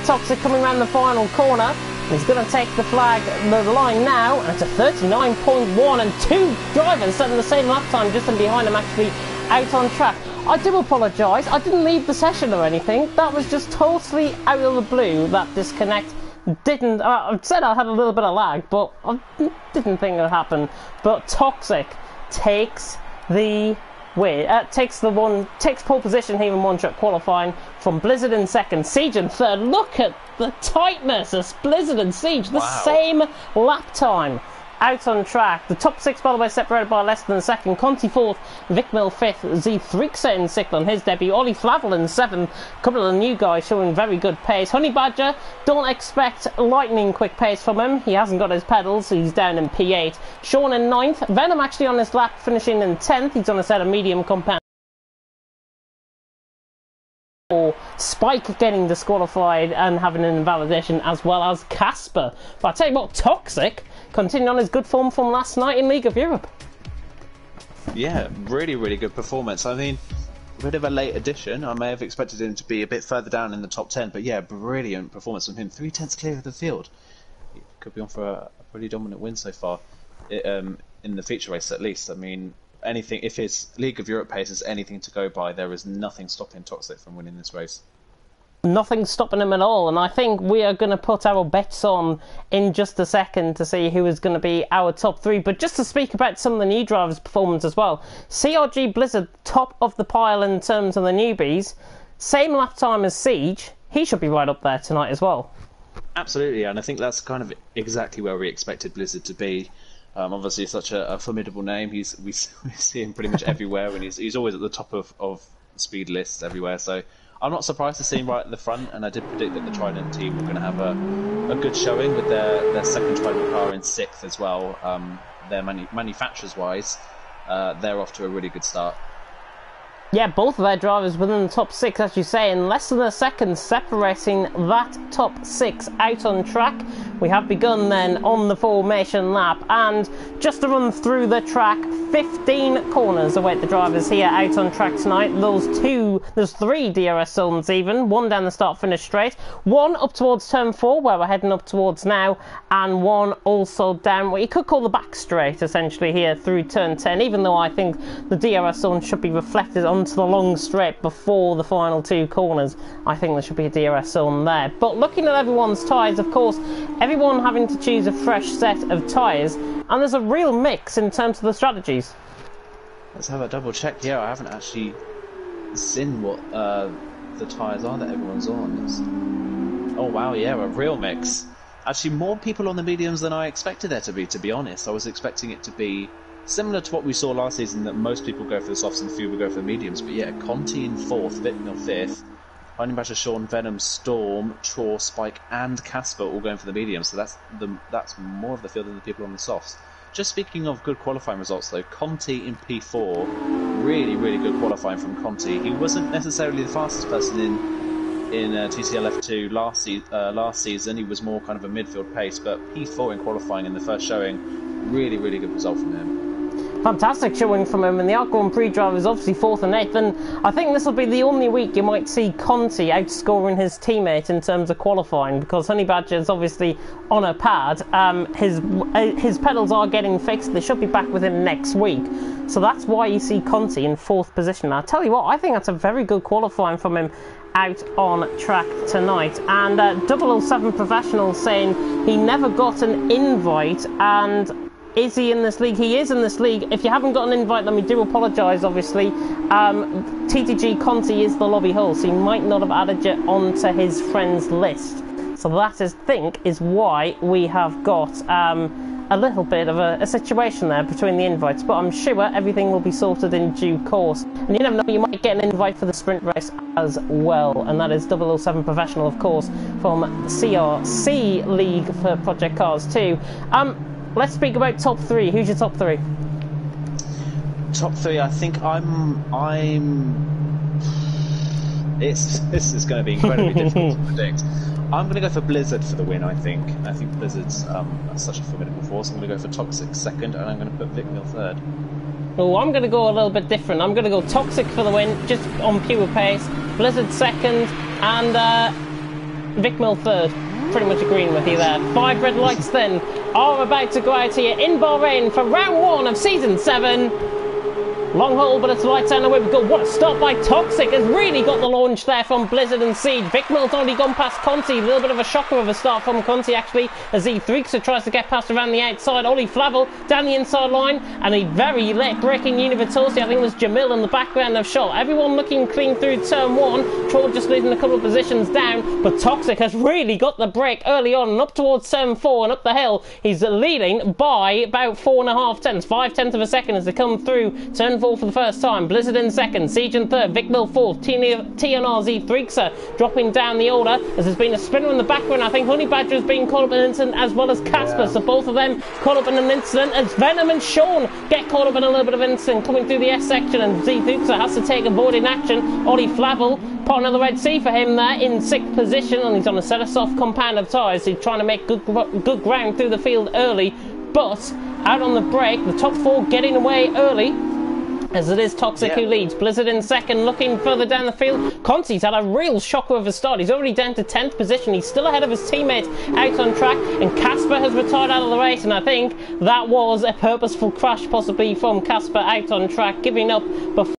Toxic coming around the final corner. He's going to take the line now, and it's a 39.1, and two drivers setting the same lap time just in behind him actually out on track. I do apologise, I didn't leave the session or anything, that was just totally out of the blue, that disconnect. Didn't, I said I had a little bit of lag, but I didn't think it would happen. But Toxic takes the win, takes pole position here in one-track qualifying from Blizzard in second, Siege in third. Look at the tightness of Blizzard and Siege, the same lap time out on track. The top six, by the way, separated by less than a second. Conti fourth, Vic Mill fifth, Z Thrixa in sixth on his debut, Ollie Flavel in seventh. A couple of the new guys showing very good pace. Honey Badger, don't expect lightning quick pace from him. He hasn't got his pedals, so he's down in P8. Sean in ninth. Venom actually on his lap, finishing in 10th. He's on a set of medium compound. Or Spike getting disqualified and having an invalidation, as well as Casper. But I tell you what, Toxic continuing on his good form from last night in League of Europe. Yeah, really, really good performance. I mean, a bit of a late addition. I may have expected him to be a bit further down in the top 10, but yeah, brilliant performance from him. 3/10 clear of the field. He could be on for a pretty dominant win so far, in the feature race at least. I mean, anything, if his League of Europe pace is anything to go by, there is nothing stopping Toxic from winning this race. Nothing's stopping him at all, and I think we are going to put our bets on in just a second to see who is going to be our top three. But just to speak about some of the new drivers' performance as well, CRG Blizzard, top of the pile in terms of the newbies, same lap time as Siege. He should be right up there tonight as well. Absolutely, and I think that's kind of exactly where we expected Blizzard to be. Obviously, such a formidable name. We see him pretty much everywhere, and he's always at the top of speed lists everywhere. So I'm not surprised to see him right at the front, and I did predict that the Trident team were going to have a good showing with their second Trident car in 6th as well. Their manufacturers-wise, they're off to a really good start. Yeah, both of their drivers within the top 6, as you say, in less than a second separating that top 6 out on track. We have begun then on the formation lap, and just to run through the track, 15 corners await the drivers here out on track tonight. There's 3 DRS zones even, one down the start-finish straight, one up towards turn 4 where we're heading up towards now, and one also down what you could call the back straight essentially here through turn 10, even though I think the DRS zone should be reflected onto the long straight before the final 2 corners. I think there should be a DRS zone there. But looking at everyone's tyres, of course, everyone having to choose a fresh set of tyres, and there's a real mix in terms of the strategies. Let's have a double check here. I haven't actually seen what the tyres are that everyone's on. Oh wow, yeah, a real mix. Actually, more people on the mediums than I expected there to be honest. I was expecting it to be similar to what we saw last season, that most people go for the softs and few will go for the mediums. But yeah, Conti in 4th, Vitnil 5th, Honey Badger, Sean, Venom, Storm, Chor, Spike and Casper all going for the mediums. So that's more of the field than the people on the softs. Just speaking of good qualifying results though, Conti in P4, really, really good qualifying from Conti. He wasn't necessarily the fastest person in TTL F2 last season. He was more kind of a midfield pace, but P4 in qualifying in the first showing, really, really good result from him. Fantastic showing from him, and the Arc Grand Prix driver is obviously 4th and 8th, and I think this will be the only week you might see Conti outscoring his teammate in terms of qualifying, because Honey Badger is obviously on a pad. His pedals are getting fixed. They should be back with him next week, so that's why you see Conti in 4th position. Now, I tell you what, I think that's a very good qualifying from him out on track tonight. And 007 Professional saying he never got an invite, and is he in this league? He is in this league. If you haven't got an invite, then we do apologise, obviously. TTG Conti is the lobby host, so he might not have added you onto his friends list. So that, I think, is why we have got a little bit of a situation there between the invites. But I'm sure everything will be sorted in due course. And you never know, you might get an invite for the sprint race as well. And that is 007 Professional, of course, from CRC League for Project Cars 2. Let's speak about top 3. Who's your top 3? Top 3, I think this is going to be incredibly difficult to predict. I'm going to go for Blizzard for the win, I think. I think Blizzard's such a formidable force. I'm going to go for Toxic 2nd, and I'm going to put Vic Mill 3rd. Oh, I'm going to go a little bit different. I'm going to go Toxic for the win, just on pure pace. Blizzard 2nd, and Vic Mill third. Pretty much agreeing with you there. 5 red lights then are about to go out here in Bahrain for round 1 of season 7. Long haul, but it's lights down the way we go. What a stop by Toxic. Has really got the launch there from Blizzard and Siege. Vic Mill's already gone past Conti. A little bit of a shocker of a start from Conti, actually, as Z3 tries to get past around the outside. Ollie Flavel down the inside line, and a very late braking Univertosi. I think it was Jamil in the background of shot. Everyone looking clean through turn 1. Troll just losing a couple of positions down, but Toxic has really got the break early on and up towards turn 4 and up the hill. He's leading by about 4.5 tenths, 5 tenths of a second as they come through turn 4 for the first time. Blizzard in second, Siege in third, Vic Mill fourth, TNRZ Threekser dropping down the order as there's been a spinner in the background. I think Honey Badger has been caught up in an incident as well as Casper, so both of them caught up in an incident as Venom and Sean get caught up in a little bit of incident coming through the S section, and Z Threekser has to take avoiding action. Ollie Flavel, part of the Red Sea for him there in 6th position, and he's on a set of soft compound of tyres. He's trying to make good ground through the field early, but out on the break, the top 4 getting away early, as it is Toxic who leads. Blizzard in second, looking further down the field. Conti's had a real shocker of a start. He's already down to 10th position. He's still ahead of his teammate out on track, and Casper has retired out of the race, and I think that was a purposeful crash possibly from Casper out on track, giving up before.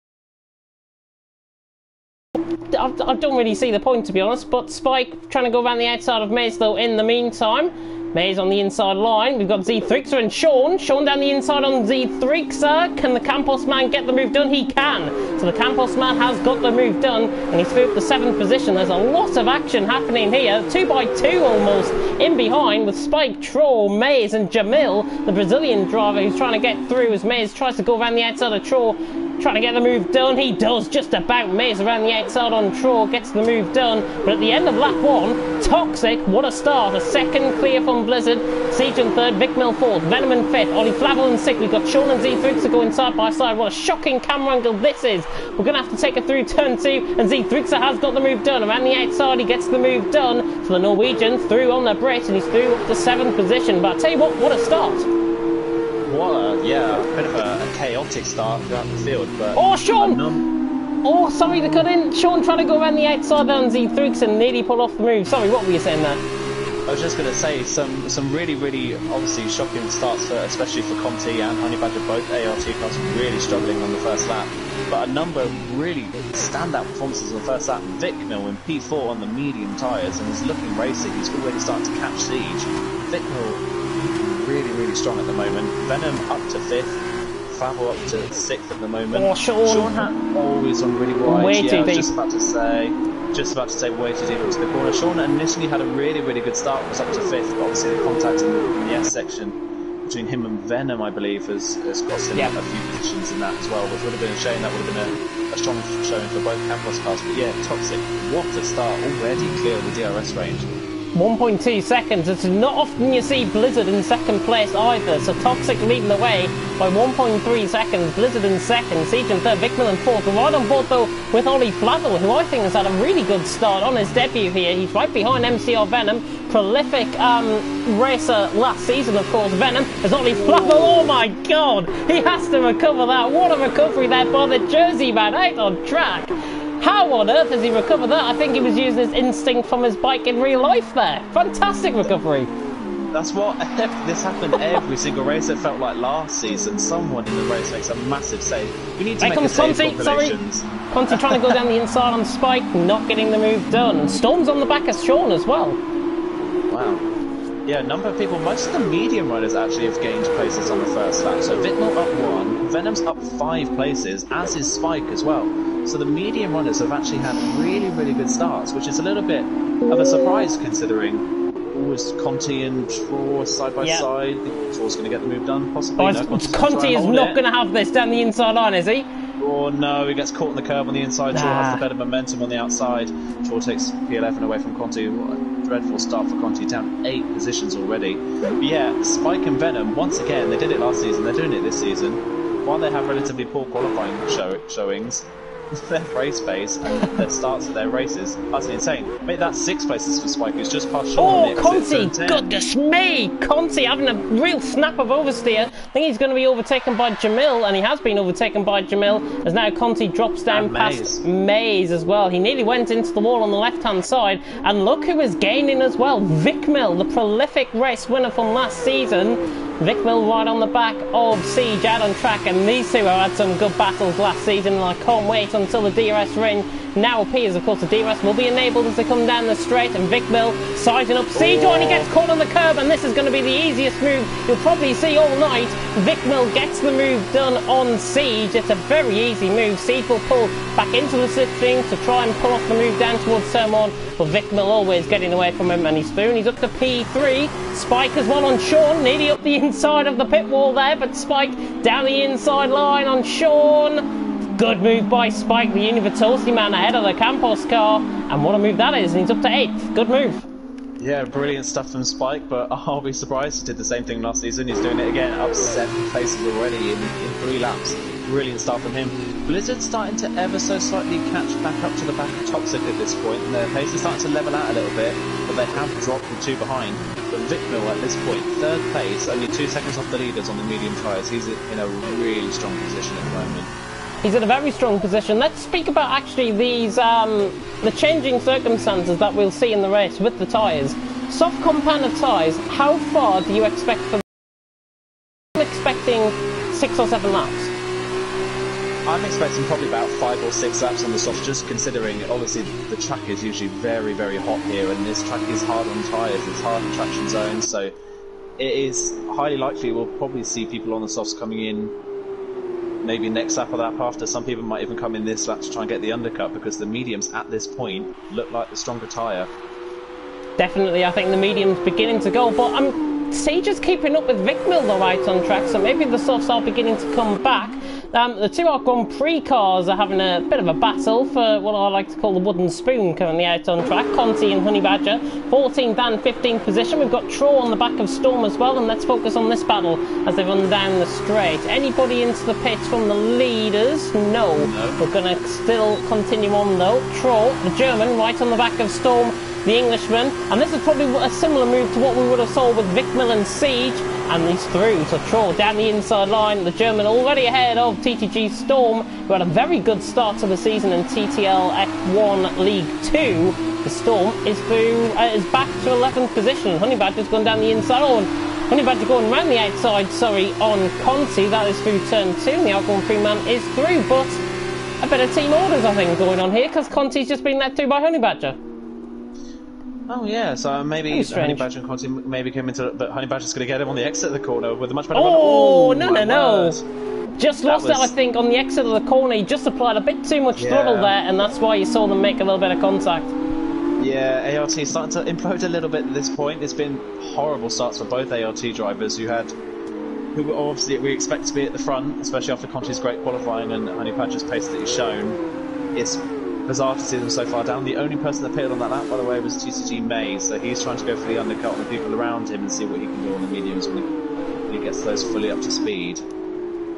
I don't really see the point, to be honest, but Spike trying to go around the outside of Maze though in the meantime. Maze on the inside line. We've got Z3xer and Sean. Sean down the inside on Z3xer. Can the Campos man get the move done? He can. So the Campos man has got the move done, and he's through up the 7th position. There's a lot of action happening here. 2x2 almost in behind with Spike, Troll, Maze and Jamil, the Brazilian driver who's trying to get through as Maze tries to go around the outside of Troll. Trying to get the move done. He does just about. Maze around the outside on Troll gets the move done. But at the end of lap 1, Toxic, what a start. A second clear from Blizzard. Siege in third, Vic Mill fourth, Venom in fifth, Ollie Flavel in sixth. We've got Sean and Z3xer going side by side. What a shocking camera angle this is. We're going to have to take it through turn 2, and Z3xer has got the move done. Around the outside, he gets the move done. So the Norwegian through on the Brit, and he's through up to 7th position. But I tell you what a start. What a bit of a chaotic start throughout the field. But oh, Sean! Oh, sorry to cut in. Sean trying to go around the outside there on Z3xer and nearly pull off the move. Sorry, what were you saying there? I was just going to say some really obviously shocking starts, especially for Conti and Honey Badger, both ART cars really struggling on the first lap. But a number of really standout performances on the first lap. Vic Mill in P4 on the medium tyres, and he's looking racing. He's already starting to catch Siege. Vic Mill really strong at the moment. Venom up to 5th, Flavel up to 6th at the moment. Oh, Sean always on really wide. Way too deep. Just about to say way too deep into the corner. Sean initially had a really good start, was up to 5th, but obviously the contact in the S section between him and Venom, I believe, has cost him a few positions in that as well, which would have been a shame. That would have been a strong showing for both Campos cars. But yeah, Toxic, what a start, already clear of the DRS range. 1.2 seconds. It's not often you see Blizzard in second place either, so Toxic leading the way by 1.3 seconds. Blizzard in second, Siege in third, Vic Mill in fourth. We're right on board though with Ollie Flavel, who I think has had a really good start on his debut here. He's right behind MCR Venom, prolific racer last season, of course. Venom as Ollie Flavel. Oh my god, he has to recover that. What a recovery there by the Jersey man out on track. How on earth has he recovered that? I think he was using his instinct from his bike in real life there. Fantastic recovery. That's what this happened every single race. It felt like last season. Someone in the race makes a massive save. We need to make a save compilations. Conti trying to go down the inside on Spike, not getting the move done. And Storm's on the back of Sean as well. Wow. Yeah, a number of people, most of the medium riders actually have gained places on the first lap. So Vitmel up 1, Venom's up 5 places, as is Spike as well. So the medium runners have actually had really good starts, which is a little bit of a surprise considering it was Conti and Troll side by side. Troll's going to get the move done, possibly. No, Conti is not going to have this down the inside line, is he? Oh no, he gets caught in the curve on the inside. Troll has the better momentum on the outside. Troll takes P11 away from Conti. What a dreadful start for Conti, down 8 positions already. But yeah, Spike and Venom, once again, they did it last season, they're doing it this season. While they have relatively poor qualifying showings, their race pace and their starts of their races. That's insane. Mate, that's 6 places for Spike, who's just past Sean on the exit. Conti! Goodness me! Conti having a real snap of oversteer. I think he's going to be overtaken by Jamil, and he has been overtaken by Jamil, as now Conti drops down past Mays as well. He nearly went into the wall on the left-hand side, and look who is gaining as well. Vic Mill, the prolific race winner from last season. Vic Mill right on the back of Siege out on track, and these two have had some good battles last season, and I can't wait until the DRS ring now appears. Of course, the DRS will be enabled as they come down the straight, and Vic Mill sizing up Siege, and he gets caught on the curb, and this is going to be the easiest move you'll probably see all night. Vic Mill gets the move done on Siege. It's a very easy move. Siege will pull back into the slipstream to try and pull off the move down towards turn 1, but Vic Mill always getting away from him, and he's through, and he's up to P3. Spike has one on Sean, nearly up the inside of the pit wall there, but Spike down the inside line on Sean. Good move by Spike, the Univertosi man ahead of the Campos car, and what a move that is, and he's up to 8th. Good move. Yeah, brilliant stuff from Spike, but I'll be surprised. He did the same thing last season. He's doing it again, up 7 places already in 3 laps. Brilliant start from him. Blizzard's starting to ever so slightly catch back up to the back of Toxic at this point, and their pace is starting to level out a little bit, but they have dropped from 2 behind. But Vic Mill at this point, 3rd place, only 2 seconds off the leaders on the medium tyres. He's in a really strong position at the moment. He's in a very strong position. Let's speak about actually these the changing circumstances that we'll see in the race with the tyres. Soft compounded tyres, how far do you expect for them? I'm expecting 6 or 7 laps. I'm expecting probably about 5 or 6 laps on the softs, just considering obviously the track is usually very, very hot here, and this track is hard on tyres, it's hard on traction zones, so it is highly likely we'll probably see people on the softs coming in maybe next lap or that after. Some people might even come in this lap to try and get the undercut, because the mediums at this point look like the stronger tyre. Definitely, I think the medium's beginning to go, but Siege is keeping up with Vic Mill the right on track, so maybe the softs are beginning to come back. The 2 Grand Prix cars are having a bit of a battle for what I like to call the wooden spoon currently out on track. Conti and Honey Badger, 14th and 15th position. We've got Tro on the back of Storm as well, and let's focus on this battle as they run down the straight. Anybody into the pits from the leaders? No. We're going to still continue on though. Tro, the German, right on the back of Storm, the Englishman, and this is probably a similar move to what we would have saw with Vic Mill and Siege, and he's through. So Troll down the inside line, the German already ahead of TTG Storm, who had a very good start to the season in TTL F1 League 2. The Storm is through, is back to 11th position. Honey Badger's gone down the inside. Oh, and Honey Badger going around the outside, on Conti. That is through turn 2, and the Algon Freeman is through, but a bit of team orders, I think, going on here, because Conti's just been let through by Honey Badger. Oh yeah, so maybe Honey Badger and Conti maybe came into it, but Honey Badger's going to get him on the exit of the corner with a much better run. Oh, no. Just lost it, I think, on the exit of the corner. He just applied a bit too much throttle there, and that's why you saw them make a little bit of contact. Yeah, ART starting to implode a little bit at this point. It's been horrible starts for both ART drivers who obviously we expect to be at the front, especially after Conti's great qualifying and Honey Badger's pace that he's shown. It's bizarre to see them so far down. The only person that pitted on that lap, by the way, was TTG Mays, so he's trying to go for the undercut on the people around him and see what he can do on the mediums when he gets those fully up to speed.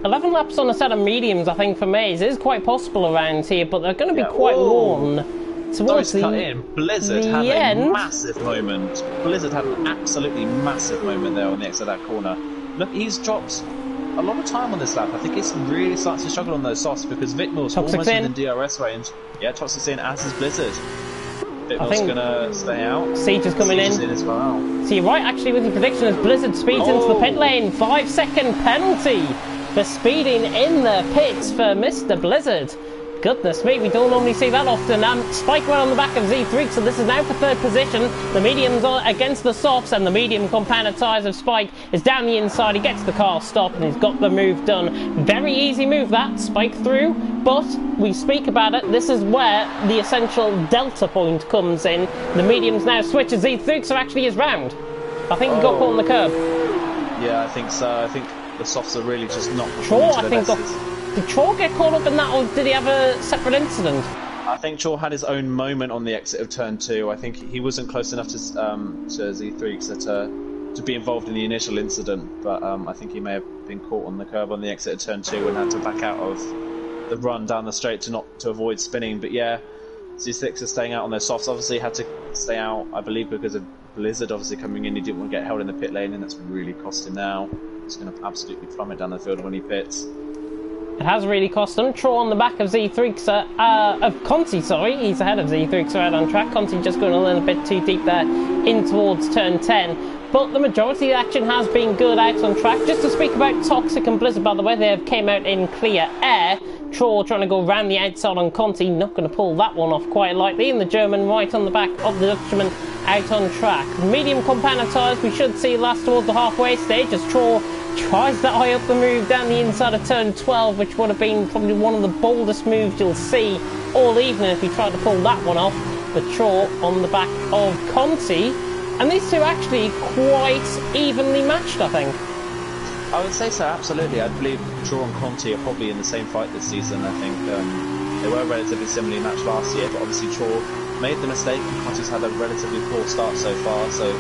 11 laps on a set of mediums, I think, for Mays is quite possible around here, but they're going to be quite worn towards the cut in. Blizzard had a massive moment. Blizzard had an absolutely massive moment there on the exit of that corner. Look, he's dropped a lot of time on this lap. I think it's really starting to struggle on those softs because Vic Mill's almost within DRS range. Yeah, Toxic's in, as is Blizzard. Vic Mill's going to stay out. Siege is coming in as well. So you're right, actually, with your prediction as Blizzard speeds into the pit lane. 5-second penalty for speeding in the pits for Mr. Blizzard. Goodness me, we don't normally see that often. Spike went on the back of Z3, so this is now for 3rd position. The mediums are against the softs, and the medium compounded tyres of Spike is down the inside. He gets the car stopped, and he's got the move done. Very easy move that, Spike through, but we speak about it. This is where the essential delta point comes in. The mediums now switch as Z3, so actually is round. I think he got caught on the curb. Yeah, I think so. I think the softs are really just not performing to their best. Did Chor get caught up in that, or did he have a separate incident? I think Chor had his own moment on the exit of turn 2. I think he wasn't close enough to Z3 to be involved in the initial incident, but I think he may have been caught on the curb on the exit of turn 2 and had to back out of the run down the straight to avoid spinning. But yeah, Z6 is staying out on their softs. Obviously had to stay out, I believe, because of Blizzard obviously coming in. He didn't want to get held in the pit lane, and that's really cost him now. He's going to absolutely plummet down the field when he pits. It has really cost him. Troll on the back of Z3, of Conti, sorry. He's ahead of Z3 out on track. Conti just going a little bit too deep there in towards turn 10. But the majority of the action has been good out on track. Just to speak about Toxic and Blizzard, by the way, they came out in clear air. Troll trying to go round the outside on Conti, not going to pull that one off quite lightly. And the German right on the back of the Dutchman out on track. Medium compound tyres we should see last towards the halfway stage as Troll tries that high up the move down the inside of turn 12, which would have been probably one of the boldest moves you'll see all evening if he tried to pull that one off. But Troll on the back of Conti. And these two actually quite evenly matched, I think. I would say so, absolutely. I believe Troll and Conti are probably in the same fight this season. I think they were relatively similarly matched last year, but obviously Troll made the mistake and Conti's had a relatively poor start so far, so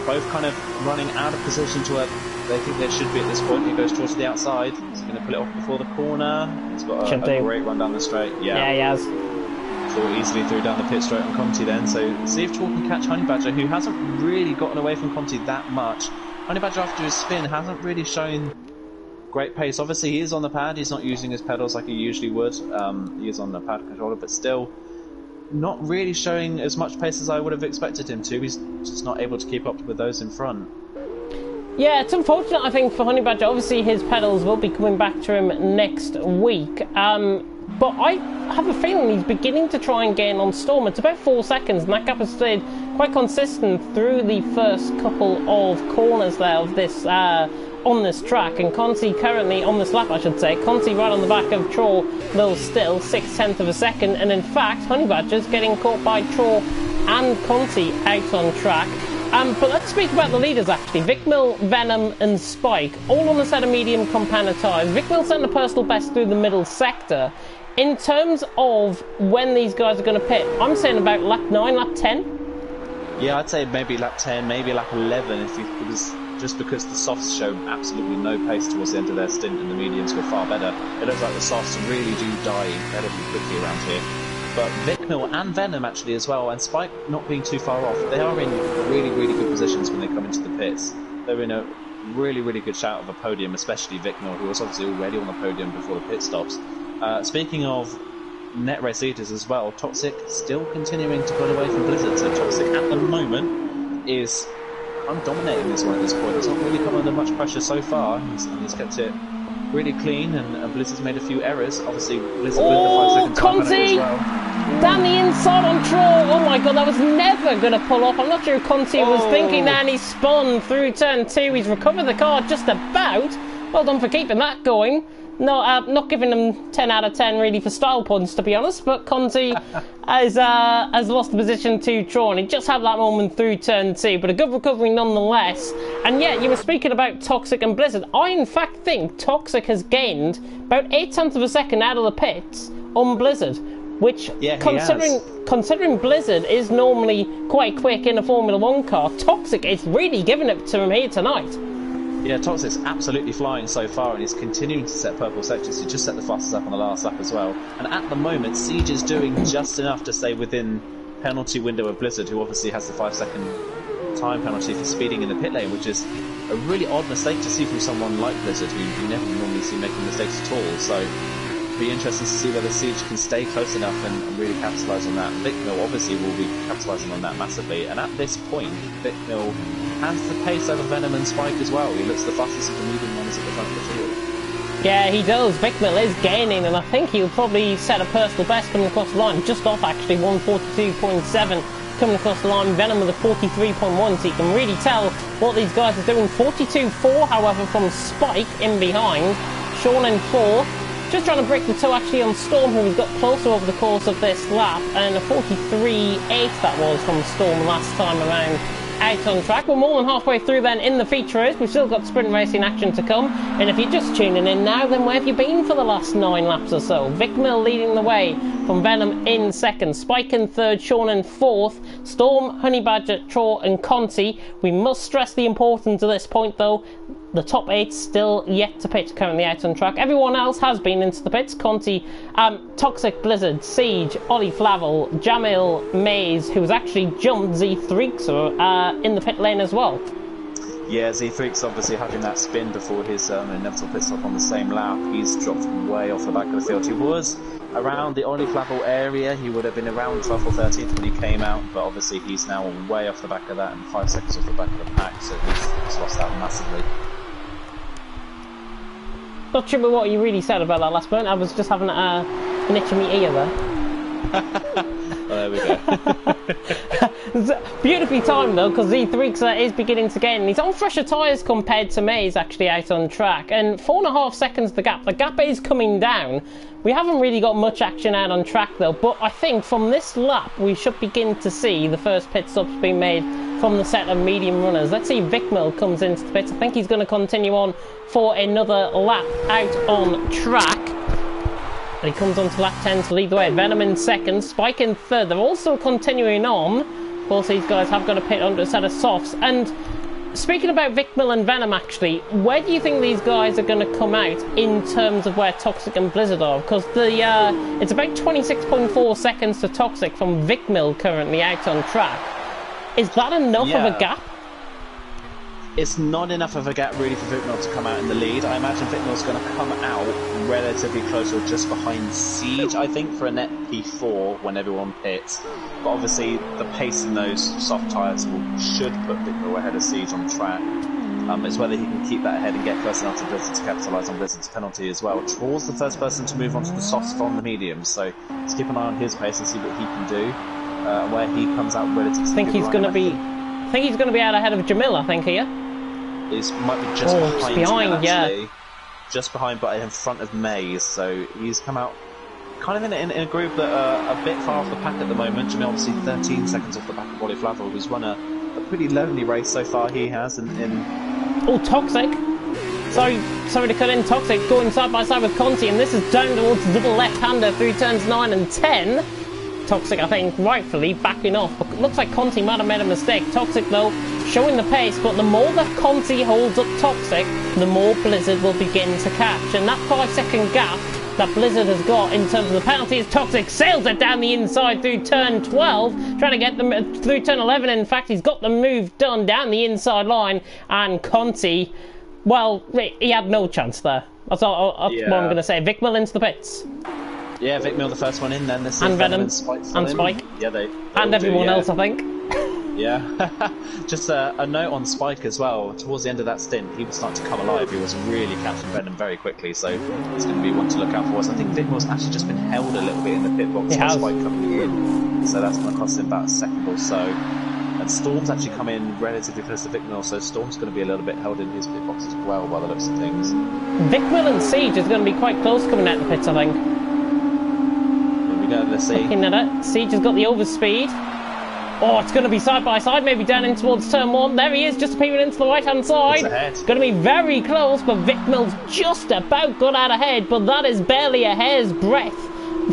both kind of running out of position to where they think they should be at this point. He goes towards the outside. He's going to pull it off before the corner. He's got a great run down the straight. Yeah, he has. Troll easily threw down the pit straight on Conti then, so see if Troll can catch Honey Badger, who hasn't really gotten away from Conti that much. Honey Badger after his spin hasn't really shown great pace. Obviously he is on the pad, he's not using his pedals like he usually would. He is on the pad controller, but still not really showing as much pace as I would have expected him to. He's just not able to keep up with those in front. Yeah, it's unfortunate, I think, for Honey Badger. Obviously, his pedals will be coming back to him next week. But I have a feeling he's beginning to try and gain on Storm. It's about 4 seconds, and that gap has stayed quite consistent through the first couple of corners there of this on this track. And Conti currently on this lap, I should say. Conti right on the back of Troll, though still 6/10 of a second. And in fact, Honey Badger's getting caught by Troll and Conti out on track. But let's speak about the leaders actually. Vic Mill, Venom and Spike, all on a set of medium compound tyres. Vic Mill setting a personal best through the middle sector. In terms of when these guys are going to pit, I'm saying about lap 9, lap 10. Yeah, I'd say maybe lap 10, maybe lap 11, just because the softs show absolutely no pace towards the end of their stint and the mediums were far better. It looks like the softs really do die incredibly quickly around here. But Vic Mill and Venom actually as well, and Spike not being too far off, they are in really, really good positions when they come into the pits. They're in a really, really good shout of a podium, especially Vic Mill, who was obviously already on the podium before the pit stops. Speaking of net race leaders as well, Toxic still continuing to pull away from Blizzard, so Toxic at the moment is dominating this one at this point. It's not really come under much pressure so far, and he's kept it really clean, and Blizzard's made a few errors. Obviously, Blizzard with the 5 second time penalty as well. Down the inside on Troll. Oh my god, that was never going to pull off. I'm not sure Conti was thinking that, and he spun through turn 2. He's recovered the car just about. Well done for keeping that going. No, not giving them 10 out of 10 really for style points, to be honest, but Conti has lost the position to Troll, and he just had that moment through turn 2, but a good recovery nonetheless. And yet, you were speaking about Toxic and Blizzard. I, in fact, think Toxic has gained about 0.8 of a second out of the pits on Blizzard, which, yeah, considering Blizzard is normally quite quick in a Formula 1 car, Toxic is really giving it to him here tonight. Yeah, Toxic's absolutely flying so far, and he's continuing to set purple sectors. He just set the fastest lap on the last lap as well. And at the moment, Siege is doing just enough to stay within penalty window of Blizzard, who obviously has the 5 second time penalty for speeding in the pit lane, which is a really odd mistake to see from someone like Blizzard, who you never normally see making mistakes at all. So it'll be interesting to see whether Siege can stay close enough and really capitalise on that. Vic Mill obviously will be capitalising on that massively, and at this point, Vic Mill has the pace over Venom and Spike as well. He looks the fastest of the medium ones at the front of the field. Yeah, he does. Vic Mill is gaining, and I think he'll probably set a personal best coming across the line, just off actually 142.7 coming across the line. Venom with a 43.1, so you can really tell what these guys are doing. 42.4, however, from Spike in behind. Sean in 4th. Just trying to break the toe actually on Storm, who he's got closer over the course of this lap, and a 43.8 that was from Storm last time around out on track. We're more than halfway through then in the feature race. We've still got sprint racing action to come, and if you're just tuning in now, then where have you been for the last 9 laps or so? Vic Mill leading the way from Venom in 2nd, Spike in 3rd, Sean in 4th, Storm, Honey Badger, Troll and Conti. We must stress the importance of this point though. the top 8 still yet to pit, currently out on track. Everyone else has been into the pits. Conti, Toxic Blizzard, Siege, Ollie Flavel, Jamil, Maze, who's actually jumped Z3 in the pit lane as well. Yeah, Z3's obviously having that spin before his inevitable pit stop on the same lap. He's dropped way off the back of the field. He was around the Ollie Flavel area. He would have been around 12th or 13th when he came out, but obviously he's now way off the back of that and 5 seconds off the back of the pack, so he's lost that massively. Not sure what you really said about that last point. I was just having an itch in my ear there. Well, there we go. Beautifully timed though, because Z3 is beginning to gain. He's on fresher tyres compared to Maze actually out on track, and 4.5 seconds the gap. The gap is coming down. We haven't really got much action out on track though, but I think from this lap we should begin to see the first pit stops being made from the set of medium runners. Let's see if Vikmil comes into the pits. I think he's going to continue on for another lap out on track. And he comes on to lap 10 to lead the way. Venom in second, Spike in third. They're also continuing on. Of course, these guys have got to pit under a set of softs. And speaking about Vikmil and Venom, actually, where do you think these guys are going to come out in terms of where Toxic and Blizzard are? Because it's about 26.4 seconds to Toxic from Vikmil currently out on track. Is that enough of a gap? It's not enough of a gap really for Vikmil to come out in the lead. I imagine Vikmil's going to come out relatively close or just behind Siege, I think, for a net P4 when everyone pits. But obviously the pace in those soft tyres should put Vikmil ahead of Siege on track. It's whether he can keep that ahead and get close enough to Blizzard to capitalise on Blizzard's penalty as well. Troll's the first person to move on to the softs from the mediums, so let's keep an eye on his pace and see what he can do, where he comes out relatively. I think he's going to be out ahead of Jamil, I think, here. He might be just behind, yeah. Just behind, but in front of Maze. So he's come out kind of in a group that are a bit far off the pack at the moment. Jamil obviously 13 seconds off the back of Ollie Flavel, who's run a pretty lonely race so far. He has Oh, Toxic. Sorry to cut in. Toxic going side by side with Conti, and this is down towards the double left-hander through turns 9 and 10. Toxic, I think, rightfully backing off, but it looks like Conti might have made a mistake. Toxic, though, showing the pace, but the more that Conti holds up Toxic, the more Blizzard will begin to catch. And that 5-second gap that Blizzard has got in terms of the penalties, Toxic sails it down the inside through turn 12, trying to get them through turn 11. In fact, he's got the move done down the inside line, and Conti, well, he had no chance there. That's what I'm going to say. Vikmil into the pits. Yeah, Vikmil the first one in, then this and Venom and Spike. Yeah, they and everyone else, I think. Yeah. Just a note on Spike as well. Towards the end of that stint, he was starting to come alive. He was really catching Venom very quickly, so it's going to be one to look out for us. I think Vikmil's actually just been held a little bit in the pit box by Spike coming in, so that's going to cost him about a second or so. And Storm's actually come in relatively close to Vikmil, so Storm's going to be a little bit held in his pit box as well, by the looks of things. Vikmil and Siege is going to be quite close coming out the pits, I think. Let's see. Looking at it, Siege has got the overspeed. Oh, it's going to be side by side, maybe down in towards turn 1. There he is, just peeping into the right hand side. It's going to be very close, but Vikmil's just about got out ahead, but that is barely a hair's breadth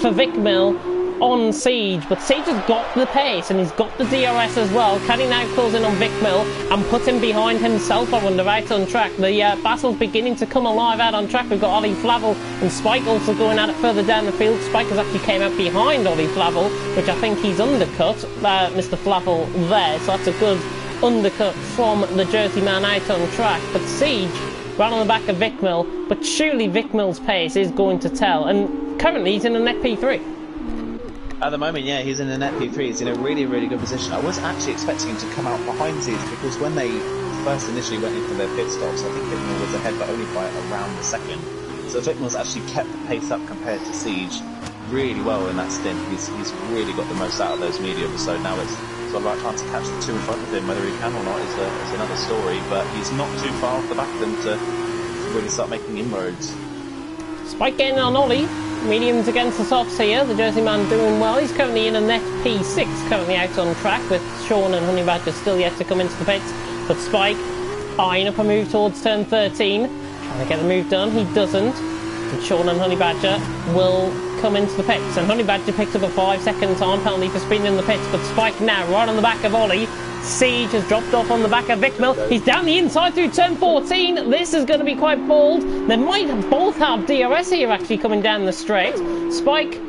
for Vikmil on Siege. But Siege has got the pace and he's got the DRS as well. Can he now close in on Vikmil and put him behind himself, I wonder, out on track? The battle's beginning to come alive out on track. We've got Ollie Flavel and Spike also going at it further down the field. Spike has actually came out behind Ollie Flavel, which I think he's undercut Mr. Flavel there, so that's a good undercut from the Jersey man out on track. But Siege ran on the back of Vikmil, but surely Vikmil's pace is going to tell, and currently he's in a net P3. At the moment, yeah, he's in a net P3. He's in a really, really good position. I was actually expecting him to come out behind Siege, because when they first initially went in for their pit stops, I think Vikmil was ahead, but only by around a second. So Vikmil's actually kept the pace up compared to Siege really well in that stint. He's really got the most out of those mediums, so now it's the right time to catch the two in front of him. Whether he can or not is another story, but he's not too far off the back of them to really start making inroads. Spike getting on Ollie. Mediums against the softs here. The Jersey man doing well. He's currently in a net P6, currently out on track, with Sean and Honey Badger still yet to come into the pits. But Spike eyeing up a move towards turn 13, trying to get the move done. He doesn't. that Sean and Honey Badger will come into the pits. And Honey Badger picked up a 5-second time penalty for speeding in the pits, but Spike now right on the back of Ollie. Siege has dropped off on the back of Vicmil. He's down the inside through turn 14. This is going to be quite bold. They might both have DRS here actually coming down the straight. Spike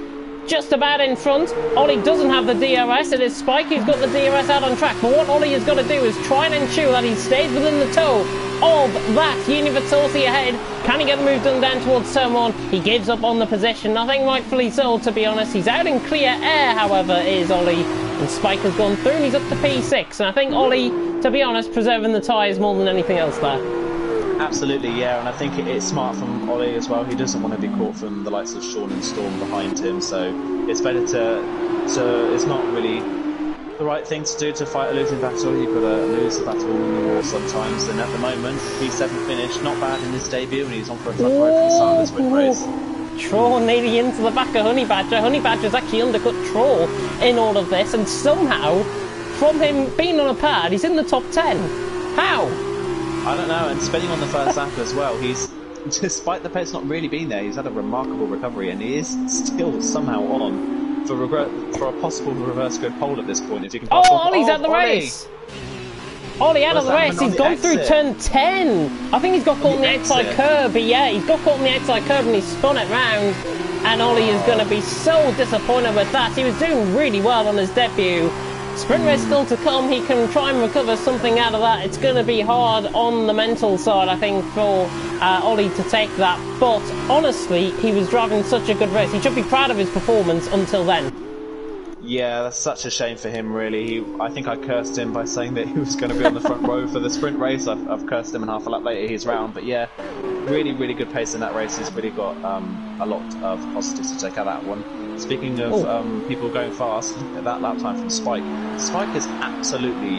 just about in front. Ollie doesn't have the DRS. It is Spike who's got the DRS out on track. But what Ollie has got to do is try and ensure that he stays within the toe of that Universality ahead. Can he get the move done down towards turn 1? He gives up on the position. Nothing rightfully so, to be honest. He's out in clear air, however, is Ollie. And Spike has gone through and he's up to P6. And I think Ollie, to be honest, preserving the tyres more than anything else there. Absolutely, yeah, and I think it's smart from Ollie as well. He doesn't want to be caught from the likes of Sean and Storm behind him, so it's better to it's not really the right thing to do to fight a losing battle. You've got to lose the battle in the war sometimes, and at the moment, P7 finish, not bad in his debut, and he's on for a tough road from the start of this sprint race. Troll nearly into the back of Honey Badger. Honey Badger's actually undercut Troll in all of this, and somehow, from him being on a pad, he's in the top 10. How? I don't know, and spinning on the first lap as well, he's, despite the pace not really being there, he's had a remarkable recovery, and he is still somehow on for a possible reverse grid pole at this point. If you can pass off. Ollie's out the race! Ollie out of the race, he's gone through turn 10! I think he's got caught on the outside curb, but yeah, he's got caught on the outside curb and he's spun it round, and Ollie is going to be so disappointed with that. He was doing really well on his debut. Sprint race still to come. He can try and recover something out of that. It's going to be hard on the mental side, I think, for Ollie to take that. But honestly, he was driving such a good race. He should be proud of his performance until then. Yeah, that's such a shame for him, really. I think I cursed him by saying that he was going to be on the front row for the sprint race. I've cursed him, and half a lap later he's round. But yeah, really, really good pace in that race. He's really got a lot of positives to take out of that one. Speaking of people going fast, look at that lap time from Spike. Spike is absolutely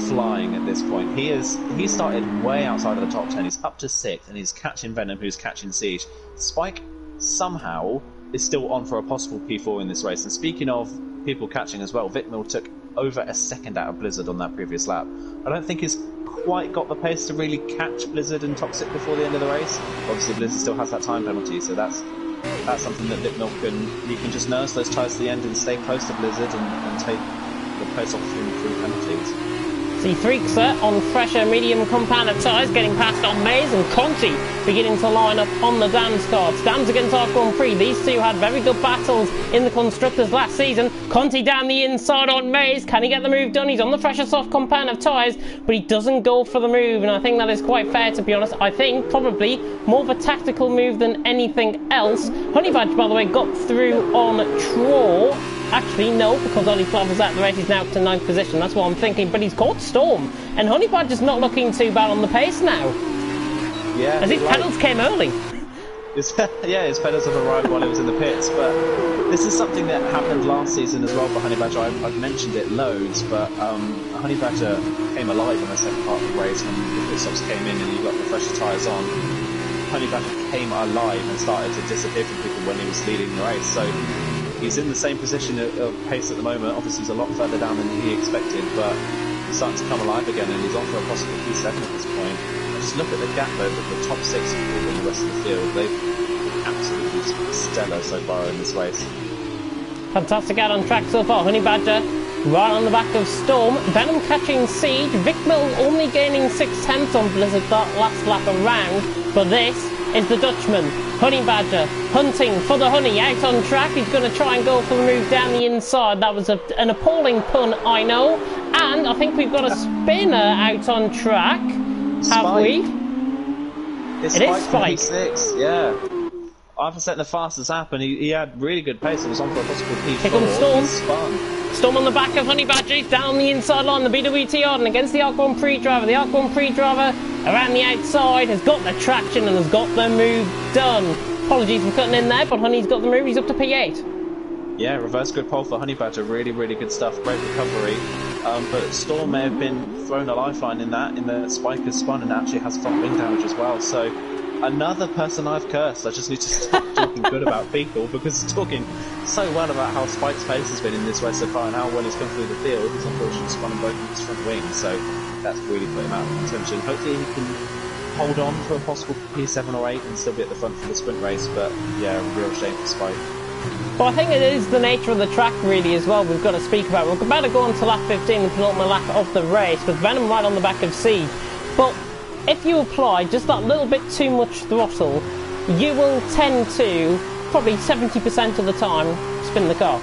flying at this point. He started way outside of the top 10. He's up to 6th, and he's catching Venom, who's catching Siege. Spike somehow is still on for a possible P4 in this race. And speaking of people catching as well, Vicmil took over a second out of Blizzard on that previous lap. I don't think he's quite got the pace to really catch Blizzard and Toxic before the end of the race. Obviously Blizzard still has that time penalty, so that's something that Vicmil can just nurse those tyres to the end and stay close to Blizzard and take the pace off him through penalties. See Freakser on fresher medium compounded tyres getting past on Maze, and Conti beginning to line up on the Dams cards. Dams against our Grand Prix. These two had very good battles in the Constructors last season. Conti down the inside on Maze. Can he get the move done? He's on the fresher soft compound of tyres, but he doesn't go for the move, and I think that is quite fair, to be honest. I think probably more of a tactical move than anything else. Honey Badger, by the way, got through on Troll. Actually, no, because Ollie Flavors out the race, he's now up to 9th position. That's what I'm thinking. But he's caught Storm, and Honey Badger's not looking too bad on the pace now. Yeah, as his pedals came early. His pedals have arrived while he was in the pits. But this is something that happened last season as well for Honey Badger. I've mentioned it loads, but Honey Badger came alive in the second part of the race when the pit stops came in and he got the fresher tyres on. Honey Badger came alive and started to disappear from people when he was leading the race. So he's in the same position of pace at the moment. Obviously he's a lot further down than he expected, but he's starting to come alive again, and he's on for a possible P7 at this point. Just look at the gap though, the top 6 people in the rest of the field. They've absolutely stellar so far in this race. Fantastic out on track so far. Honey Badger right on the back of Storm. Venom catching Siege. Vicmil only gaining 6/10 on Blizzard that last lap around, but this is the Dutchman. Honey Badger hunting for the honey out on track. He's going to try and go for the move down the inside. That was an appalling pun, I know. And I think we've got a spinner out on track. Spike. Have we? It is Spike. P6, yeah. I've set the fastest app, and he had really good pace. It was on for a possible P4. Here comes Storm. Storm on the back of Honey Badger. He's down the inside line. The BWT on against the Arc Grand Prix driver. The Arc Grand Prix driver around the outside has got the traction and has got the move done. Apologies for cutting in there, but Honey's got the move. He's up to P8. Yeah, reverse grid pole for Honey Badger. Really, really good stuff. Great recovery. But Storm may have been thrown a lifeline in that Spike has spun and actually has front wing damage as well. So another person I've cursed. I just need to stop talking good about people, because he's talking so well about how Spike's pace has been in this race so far and how well he's come through the field. He's unfortunately spun on both of his front wings, so that's really put him out of contention. Hopefully he can hold on for a possible P7 or 8 and still be at the front for the sprint race, but yeah, real shame for Spike. But I think it is the nature of the track really as well we've got to speak about. We're about to go on to lap 15, the penultimate lap of the race, with Venom right on the back of Siege. But if you apply just that little bit too much throttle, you will tend to, probably 70% of the time, spin the car.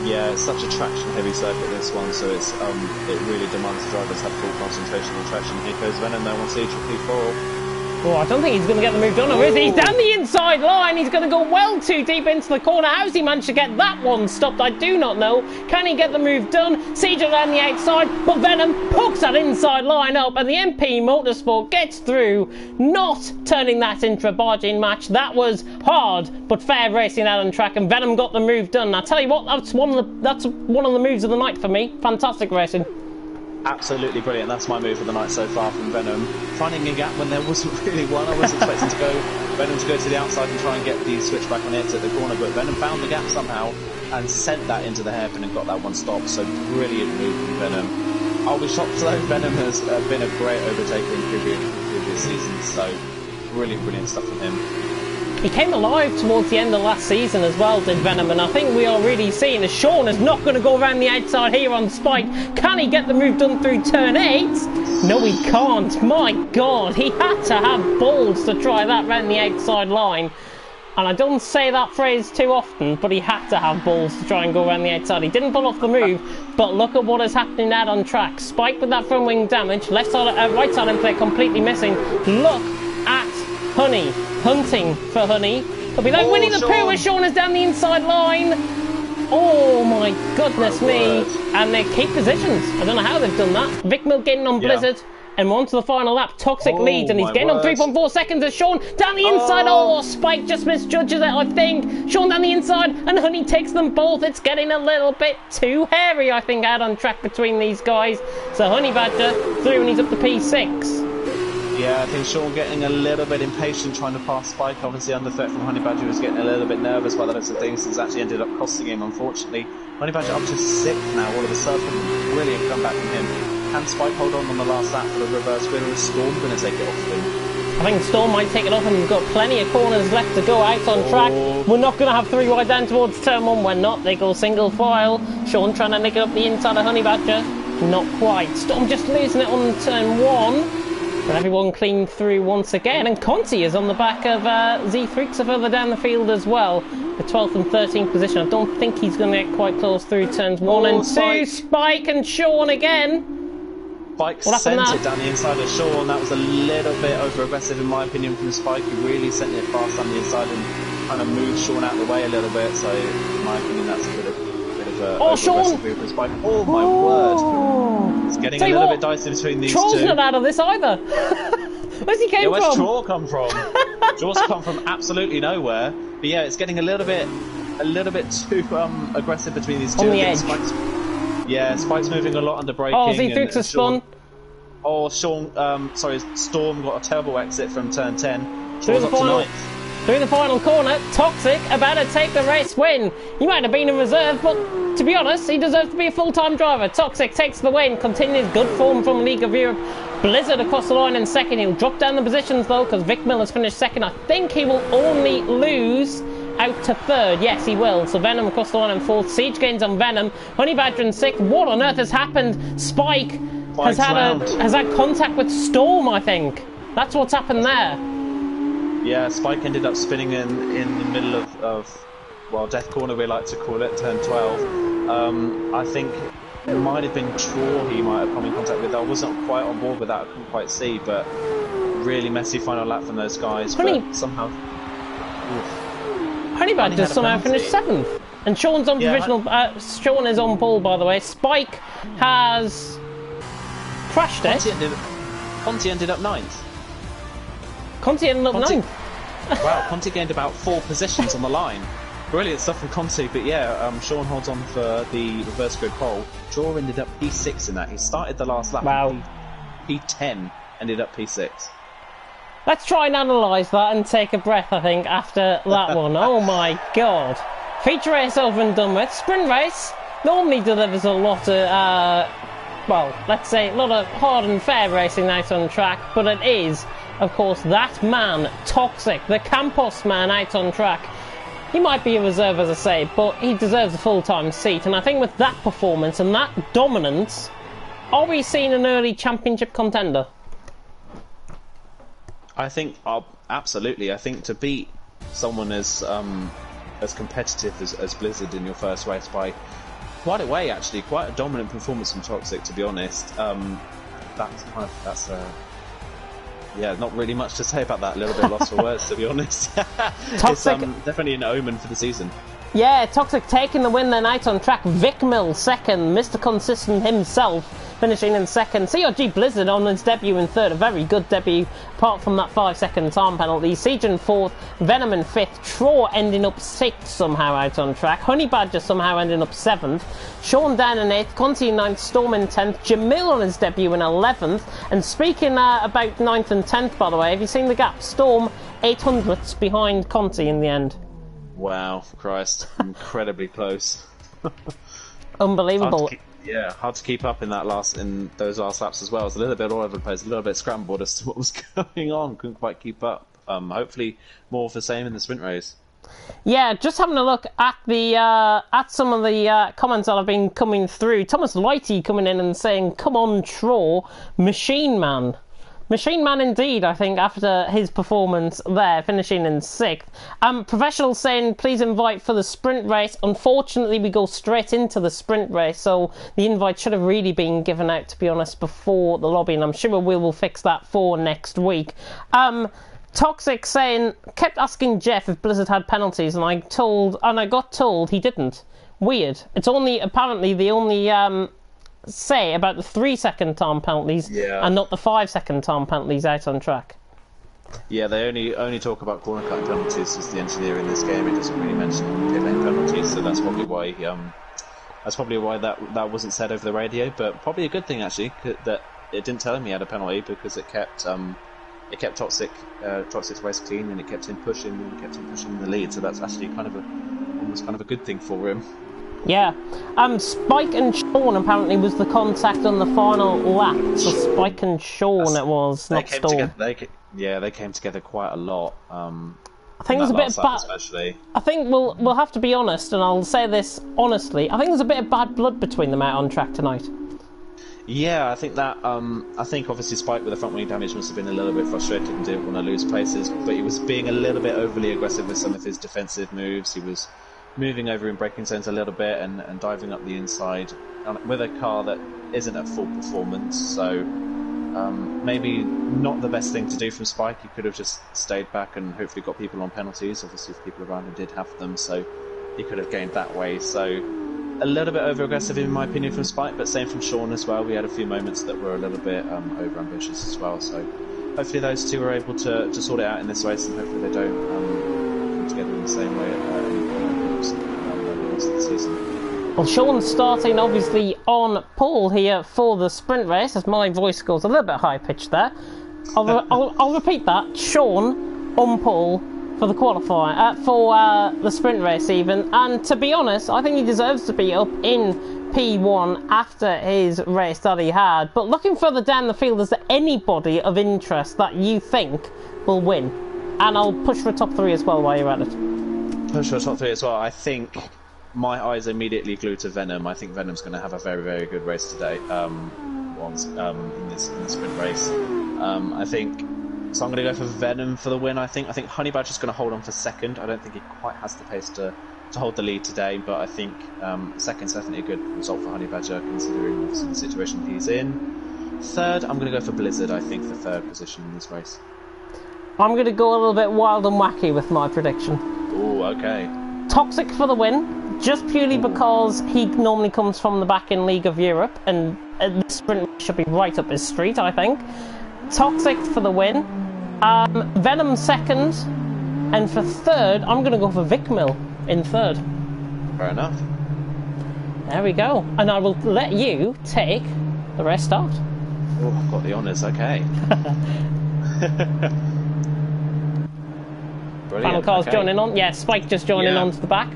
Yeah, it's such a traction-heavy circuit, this one, so it's it really demands the drivers have full concentration on traction. Here goes Venom there on Siege for P4. Oh, I don't think he's going to get the move done, or is he? He's down the inside line. He's going to go well too deep into the corner. How's he managed to get that one stopped? I do not know. Can he get the move done? Siege down the outside, but Venom hooks that inside line up, and the MP Motorsport gets through, not turning that into a barging match. That was hard, but fair racing out on track, and Venom got the move done. I tell you what, that's one of the moves of the night for me. Fantastic racing. Absolutely brilliant. That's my move of the night so far from Venom. Finding a gap when there wasn't really one. I was expecting Venom to go to the outside and try and get the switchback on the exit at the corner, but Venom found the gap somehow and sent that into the hairpin and got that one stopped. So brilliant move from Venom. I'll be shocked though. Venom has been a great overtaker in previous seasons. So brilliant stuff from him. He came alive towards the end of last season as well, did Venom, and I think we are really seeing as Sean is not going to go around the outside here on Spike. Can he get the move done through turn 8? No, he can't. My God, he had to have balls to try that round the outside line. And I don't say that phrase too often, but he had to have balls to try and go around the outside. He didn't pull off the move, but look at what is happening out on track. Spike with that front wing damage, right side end plate completely missing. Look at Honey, hunting for Honey. It'll be like winning the poo as Sean is down the inside line. Oh my goodness me. And they keep positions. I don't know how they've done that. Vic Milk getting on Blizzard. And we're on to the final lap. Toxic leads, and he's getting on 3.4 seconds as Sean down the inside. Oh, Spike just misjudges it, I think. Sean down the inside, and Honey takes them both. It's getting a little bit too hairy, I think, out on track between these guys. So Honey Badger through, and he's up to P6. Yeah, I think Sean getting a little bit impatient trying to pass Spike, obviously under threat from Honey Badger, who's getting a little bit nervous by the looks of things. It's actually ended up costing him, unfortunately. Honey Badger up to 6th now, all of a sudden. Brilliant comeback from him. Can Spike hold on the last lap for the reverse win, or is Storm going to take it off him? I think Storm might take it off, and we've got plenty of corners left to go out on track. We're not going to have 3 wide down towards turn 1. We're not. They go single file. Sean trying to nick it up the inside of Honey Badger. Not quite. Storm just losing it on turn 1. But everyone clean through once again, and Conti is on the back of Z3 further down the field as well. The 12th and 13th position. I don't think he's going to get quite close through turns 1 and 2. Spike and Sean again. Spike sent it down the inside of Sean. That was a little bit over-aggressive in my opinion from Spike. He really sent it fast down the inside and kind of moved Sean out of the way a little bit. So in my opinion, that's a bit of over-aggressive move from Spike. Oh my word! It's getting a little bit dicey between these Troll's two. not out of this either. Where's he came from? Where's Troll come from? Troll's come from absolutely nowhere. But yeah, it's getting a little bit too aggressive between these two. On the edge. Spike's moving a lot under braking. Oh, Z3 has spun. Oh, Sean, Storm got a terrible exit from turn 10. Through the final corner, Toxic about to take the race win. He might have been in reserve, but to be honest, he deserves to be a full-time driver. Toxic takes the win, continues good form from League of Europe. Blizzard across the line in second. He'll drop down the positions though, because Vic Miller's finished second. I think he will only lose out to 3rd. Yes, he will. So Venom across the line in 4th. Siege gains on Venom. Honey Badger in 6th. What on earth has happened? Spike has had contact with Storm, I think. That's what's happened there. Yeah, Spike ended up spinning in the middle of well, Death Corner we like to call it, turn 12. I think it might have been Troll he might have come in contact with. I wasn't quite on board with that, I couldn't quite see, but really messy final lap from those guys. But somehow... Honey Badger somehow finished 7th. And Sean's on provisional... Sean is on pole, by the way. Spike has crashed it. Conti ended up 9th. Conti ended up 9th. Wow, Conti gained about 4 positions on the line. Brilliant stuff from Conti, but yeah, Sean holds on for the reverse grid pole. Draw ended up P6 in that. He started the last lap. Wow. P10 ended up P6. Let's try and analyse that and take a breath, I think, after that one. Oh my God. Feature race over and done with. Sprint race normally delivers a lot of well, let's say, a lot of hard and fair racing out on track, but it is, of course, that man, Toxic, the Campos man out on track. He might be a reserve, as I say, but he deserves a full-time seat, and I think with that performance and that dominance, are we seeing an early championship contender? I think, absolutely. I think to beat someone as competitive as Blizzard in your first race by quite a way, actually, quite a dominant performance from Toxic, to be honest. Yeah, not really much to say about that. A little bit lost for words, to be honest. Toxic, it's definitely an omen for the season. Yeah, Toxic taking the win then out on track. Vic Mill second, Mr. Consistent himself finishing in second. CRG Blizzard on his debut in third, a very good debut apart from that 5-second time penalty. Siege in fourth, Venom in fifth, Traw ending up sixth somehow out on track, Honey Badger somehow ending up seventh, Sean down in eighth, Conti in ninth, Storm in 10th, Jamil on his debut in 11th. And speaking about 9th and 10th, by the way, have you seen the gap? Storm 800ths behind Conti in the end. Wow, Christ, incredibly close. Unbelievable. Hard to keep up in those last laps as well. It's a little bit all over the place, a little bit scrambled as to what was going on. Couldn't quite keep up. Hopefully, more of the same in the sprint race. Yeah, just having a look at the at some of the comments that have been coming through. Thomas Lighty coming in and saying, "Come on, Traw, Machine Man." Machine Man indeed, I think, after his performance there, finishing in 6th. Professional saying, please invite for the sprint race. Unfortunately, we go straight into the sprint race, so the invite should have really been given out, to be honest, before the lobby, and I'm sure we will fix that for next week. Toxic saying, kept asking Jeff if Blizzard had penalties, and I got told he didn't. Weird. It's apparently the only say about the 3-second time penalties and not the 5-second time penalties out on track. Yeah, they only talk about corner cut penalties as the engineer in this game. It doesn't really mention pit lane penalties, so that's probably why that wasn't said over the radio. But probably a good thing actually that it didn't tell him he had a penalty, because it kept Toxic's race clean, and it kept him pushing the lead. So that's actually almost kind of a good thing for him. Yeah. Spike and Sean apparently was the contact on the final lap. So Spike and Sean it was, not Storm. They came together quite a lot. I think there's a bit of bad. Especially. I think we'll have to be honest, and I'll say this honestly. I think there's a bit of bad blood between them out on track tonight. Yeah, I think that. I think obviously Spike with the front wing damage must have been a little bit frustrated and didn't want to lose places, but he was being a little bit overly aggressive with some of his defensive moves. He was moving over in braking zones a little bit and diving up the inside with a car that isn't at full performance, so maybe not the best thing to do from Spike. He could have just stayed back and hopefully got people on penalties. Obviously if people around him did have them, so he could have gained that way. So a little bit over aggressive in my opinion from Spike, but same from Sean as well. We had a few moments that were a little bit over ambitious as well, so hopefully those two are able to sort it out in this race, and hopefully they don't come together in the same way at any point over the rest of the season. Well, Sean's starting obviously on pole here for the sprint race, as my voice goes a little bit high pitched there. I'll repeat that. Sean on pole for the qualifier, for the sprint race even, and to be honest, I think he deserves to be up in P1 after his race that he had. But looking further down the field, is there anybody of interest that you think will win? And I'll push for a top 3 as well while you're at it. Push for a top 3 as well. I think my eyes immediately glued to Venom. I think Venom's going to have a very, very good race today. In this sprint race, I think. So I'm going to go for Venom for the win. I think Honey Badger's going to hold on for second. I don't think he quite has the pace to hold the lead today, but I think second's definitely a good result for Honey Badger considering obviously the situation he's in. Third, I'm going to go for Blizzard. I think the third position in this race. I'm going to go a little bit wild and wacky with my prediction. Oh, okay. Toxic for the win, just purely because he normally comes from the back in League of Europe, and this sprint should be right up his street, I think. Toxic for the win. Venom second, and for third, I'm going to go for Vic Mill in third. Fair enough. There we go. And I will let you take the rest out. Oh, I've got the honours, okay. Final car's joining on. Yeah, Spike just joining onto the back.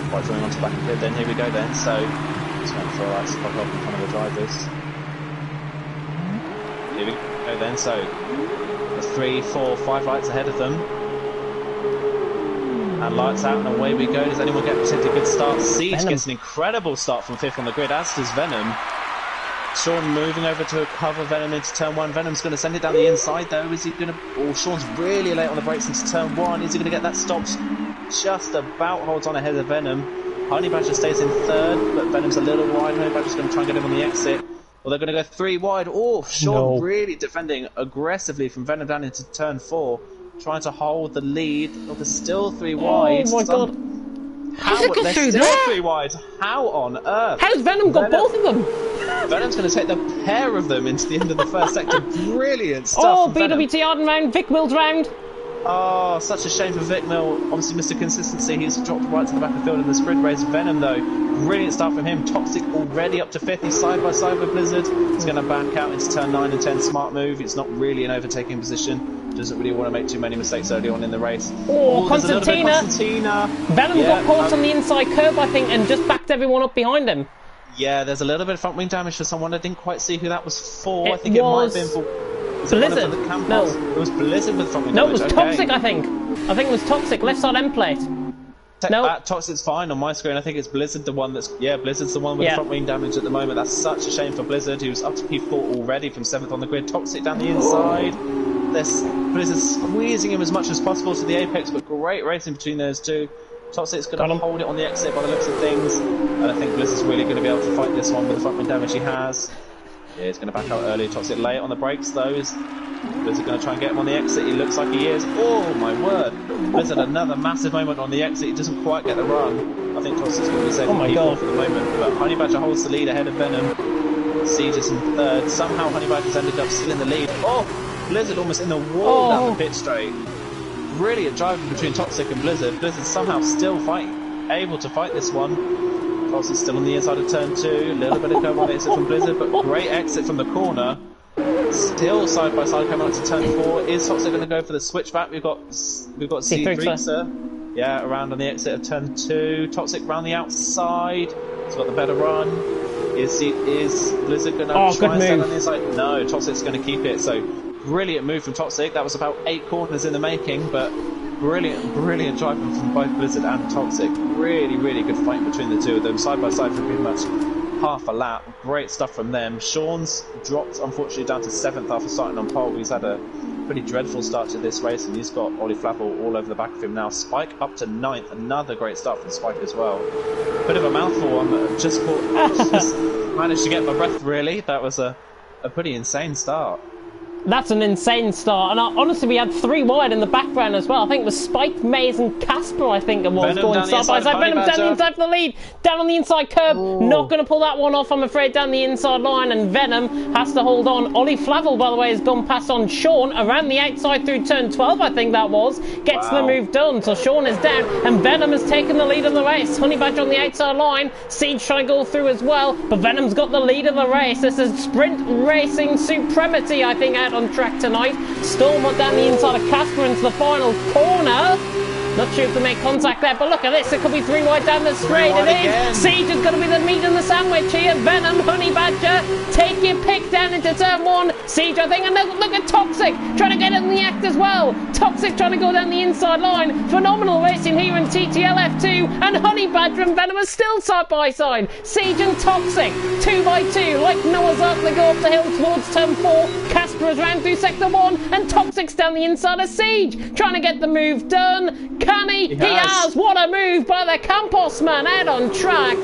Spike joining onto the back of it, then here we go then. So, just going to throw that Spike up in front of the drivers. Here we go then. So 3, 4, 5 lights ahead of them. And lights out and away we go. Does anyone get a particularly good start? Siege Venom gets an incredible start from 5th on the grid, as does Venom. Sean moving over to cover Venom into turn 1. Venom's going to send it down the inside though. Is he going to... Oh, Sean's really late on the brakes into turn 1. Is he going to get that stopped? Just about holds on ahead of Venom. Honey Badger stays in 3rd, but Venom's a little wide. Honey Badger's going to try and get him on the exit. Well, they're going to go 3 wide. Oh, Sean really defending aggressively from Venom down into turn 4. Trying to hold the lead. Oh, there's still 3 wide. Oh my god. How's it get through there? 3 wide. How on earth? How's Venom got both of them? Venom's going to take the pair of them into the end of the first sector. Brilliant stuff. Oh, BWT Arden round, Vic Mills round. Oh, such a shame for Vic Mill. Obviously, Mr. Consistency, he's dropped right to the back of the field in the sprint race. Venom, though, brilliant start from him. Toxic already up to 5th. He's side by side with Blizzard. He's going to back out into turn 9 and 10. Smart move. It's not really an overtaking position. Doesn't really want to make too many mistakes early on in the race. Oh, Constantina. Venom got caught on the inside curb, I think, and just backed everyone up behind him. Yeah, there's a little bit of front wing damage for someone. I didn't quite see who that was for. I think it might have been for... Blizzard. No. It was Blizzard with front wing damage. No, it was Toxic, I think. I think it was Toxic, left side end plate. No. Toxic's fine on my screen. I think it's Blizzard the one that's... Yeah, Blizzard's the one with the front wing damage at the moment. That's such a shame for Blizzard, who's up to P4 already from 7th on the grid. Toxic down the inside. Blizzard squeezing him as much as possible to the apex, but great racing between those two. Toxic's going to hold it on the exit by the looks of things. And I think Blizzard's really going to be able to fight this one with the front wing damage he has. Yeah, he's going to back out early. Toxic late on the brakes though. Is Blizzard going to try and get him on the exit? He looks like he is. Oh my word! Blizzard another massive moment on the exit. He doesn't quite get the run. I think Toxic's going to be saving P4 for the moment. But Honey Badger holds the lead ahead of Venom. Siege is in 3rd. Somehow Honey Badger's ended up still in the lead. Oh! Blizzard almost in the wall down the pit straight. Brilliant driving between Toxic and Blizzard. Blizzard somehow still able to fight this one. Toxic's still on the inside of turn 2. A little bit of curve on exit from Blizzard, but great exit from the corner. Still side by side coming up to turn 4. Is Toxic going to go for the switchback? We've got C3, sir. Yeah, around on the exit of turn 2. Toxic round the outside. He's got the better run. Is Blizzard going to try and stand on the inside? No, Toxic's going to keep it. So brilliant move from Toxic. That was about 8 corners in the making, but brilliant driving from both Blizzard and Toxic. Really good fight between the two of them, side by side for pretty much half a lap. Great stuff from them. Sean's dropped, unfortunately, down to 7th after starting on pole. He's had a pretty dreadful start to this race, and he's got Ollie Flavel all over the back of him now. Spike up to 9th. Another great start from Spike as well. Bit of a mouthful. Just managed to get my breath, really. That was a pretty insane start. That's an insane start, and honestly, we had 3 wide in the background as well. I think it was Spike, Maze, and Casper, I think it was, going side by side. Venom down the inside for the lead, down on the inside curb. Not going to pull that one off, I'm afraid, down the inside line, and Venom has to hold on. Ollie Flavel, by the way, has gone past on Sean around the outside through turn 12, I think that was. Gets the move done, so Sean is down, and Venom has taken the lead of the race. Honey Badger on the outside line, Siege trying to go through as well, but Venom's got the lead of the race. This is sprint racing supremacy, I think, out on track tonight. Storm went down the inside of Casper into the final corner. Not sure if they make contact there, but look at this. It could be 3 wide down the straight. It is. Siege is going to be the meat in the sandwich here. Venom, Honey Badger, take your pick down into turn 1. Siege, I think, and look at Toxic trying to get in the act as well. Toxic trying to go down the inside line. Phenomenal racing here in TTL F2, and Honey Badger and Venom are still side by side. Siege and Toxic, 2 by 2, like Noah's Ark. They go up the hill towards turn 4. Casper is round through sector 1, and Toxic's down the inside of Siege, trying to get the move done. Can he? He has. What a move by the Campos man out on track.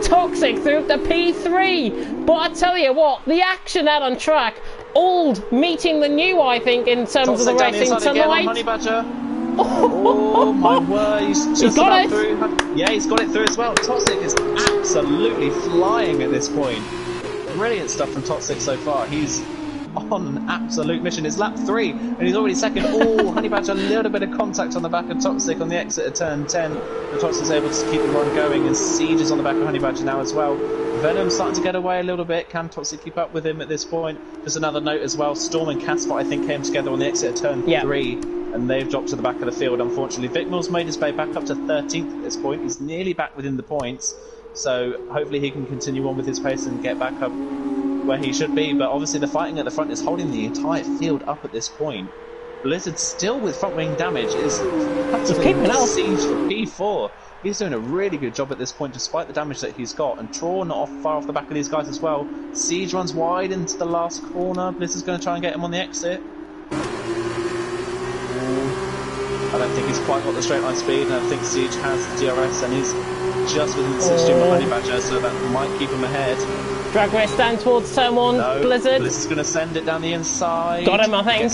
Toxic through the P3. But I tell you what, the action out on track, old meeting the new, I think, in terms of the racing tonight. Honey Badger. Oh my word, he's just got it through. Yeah, he's got it through as well. Toxic is absolutely flying at this point. Brilliant stuff from Toxic so far. He's on an absolute mission. It's lap 3 and he's already second. Oh, Honey Badger, a little bit of contact on the back of Toxic on the exit of turn 10. But Toxic's able to keep the run going, and Siege is on the back of Honey Badger now as well. Venom's starting to get away a little bit. Can Toxic keep up with him at this point? Just another note as well, Storm and Casper, I think, came together on the exit of turn 3, and they've dropped to the back of the field, unfortunately. Vic Mills made his way back up to 13th at this point. He's nearly back within the points, so hopefully he can continue on with his pace and get back up where he should be, but obviously the fighting at the front is holding the entire field up at this point. Blizzard still with front wing damage is keeping out. Siege for P4. He's doing a really good job at this point despite the damage that he's got, and Traw not far off the back of these guys as well. Siege runs wide into the last corner. Blizzard's going to try and get him on the exit. I don't think he's quite got the straight line speed, and I think Siege has the DRS and he's just within the 16 of Honey Badger, so that might keep him ahead. Drag race down towards turn 1, no, Blizzard. Blizzard's going to send it down the inside. Got him, I think.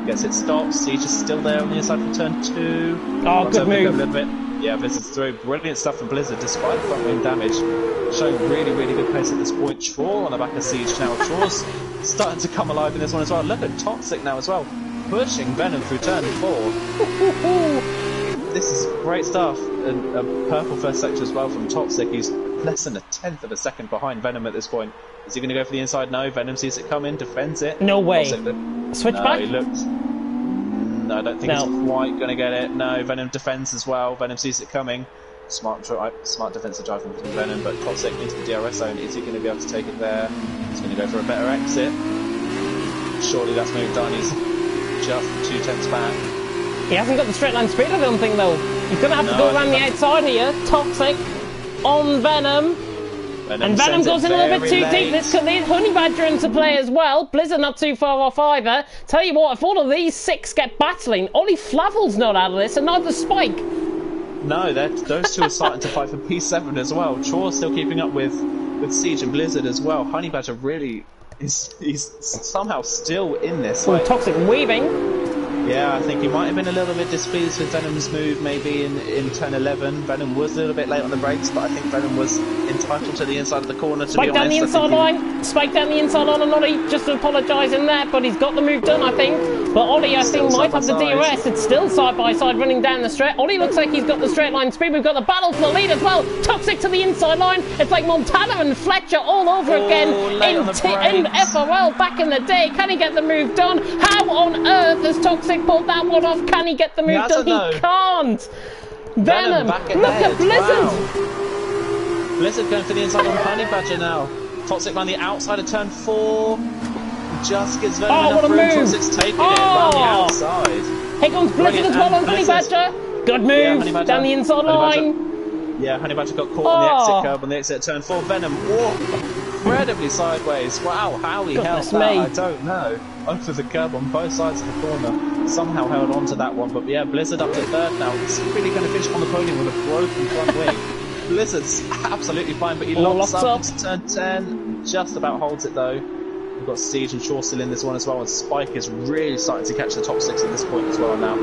Guess it stops. Siege is still there on the inside for turn 2. Oh, good move. A little bit. Yeah, Blizzard's through. Brilliant stuff from Blizzard, despite the front wing damage. Showing really, really good pace at this point. Traw on the back of Siege now. Traw's starting to come alive in this one as well. Look at Toxic now as well, pushing Venom through turn 4. This is great stuff. And a purple first sector as well from Toxic. He's less than a tenth of a second behind Venom at this point. Is he going to go for the inside? No. Venom sees it coming, defends it. No way. Switch back? He looks... No, I don't think he's quite going to get it. No, Venom defends as well. Venom sees it coming. Smart defensive drive from Venom, but Toxic into the DRS zone. Is he going to be able to take it there? He's going to go for a better exit. Surely that's moved on. He's just 2/10 back. He hasn't got the straight line speed, I don't think, though. He's going to have to go around the outside here. Toxic on Venom. And Venom goes in a little bit too deep. This could lead Honey Badger into play as well. Blizzard not too far off either. Tell you what, if all of these 6 get battling, Ollie Flavel's not out of this, and neither Spike. No, those two are starting to fight for P7 as well. Traw's still keeping up with Siege and Blizzard as well. Honey Badger really he's somehow still in this. Well, Toxic weaving. Yeah, I think he might have been a little bit displeased with Venom's move maybe in turn 11. Venom was a little bit late on the brakes, but I think Venom was entitled to the inside of the corner, to Spike be honest. down the inside line. Spike down the inside line, and Ollie just apologising there, but he's got the move done, I think. But Ollie, I think, might have the DRS. It's still side by side running down the straight. Ollie looks like he's got the straight line speed. We've got the battle for the lead as well. Toxic to the inside line. It's like Montana and Fletcher all over again in FOL back in the day. Can he get the move done? How on earth has Toxic pulled that one off? Can he get the move done? He can't. Venom, look at Blizzard. Wow. Blizzard going for the inside on Honey Badger now. Toxic on the outside of turn 4. Just gives Venom enough room. Toxic's taking it around the outside. Here comes Blizzard as well on Honey Badger. Good move down the inside line. Yeah, Honey Badger got caught on the exit curb on the exit at turn 4. Venom incredibly sideways. Wow, how he held that, I don't know. Over the curb on both sides of the corner. Somehow held on to that one. But yeah, Blizzard up to 3rd now. He's really going to finish on the podium with a broken front wing. Blizzard's absolutely fine, but he locks up into turn 10. Just about holds it though. We've got Siege and Shaw still in this one as well, and Spike is really starting to catch the top 6 at this point as well now.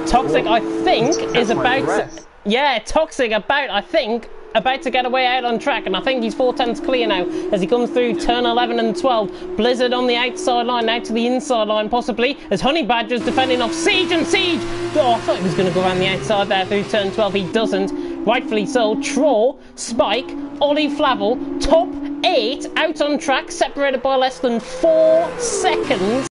Toxic, I think, is about... Yeah, Toxic about to get away out on track, and I think he's 4/10 clear now as he comes through turn 11 and 12. Blizzard on the outside line, now to the inside line possibly, as Honey Badger's defending off Siege, and Siege! Oh, I thought he was going to go around the outside there through turn 12. He doesn't. Rightfully so. Traw, Spike, Ollie Flavel, top 8 out on track, separated by less than 4 seconds.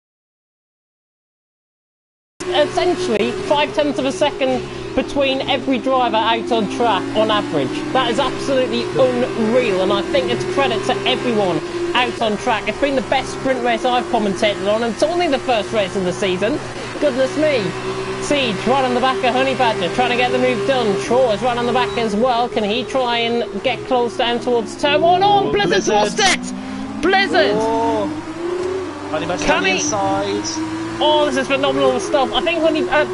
Essentially 5/10 of a second between every driver out on track on average. That is absolutely unreal, and I think it's credit to everyone out on track. It's been the best sprint race I've commentated on, and it's only the first race of the season. Goodness me. Siege right on the back of Honey Badger, trying to get the move done. Traw is right on the back as well. Can he try and get close down towards turn 1? Oh, Blizzard's lost it! Blizzard! Honey Badger on the inside. Oh, this is phenomenal stuff. I think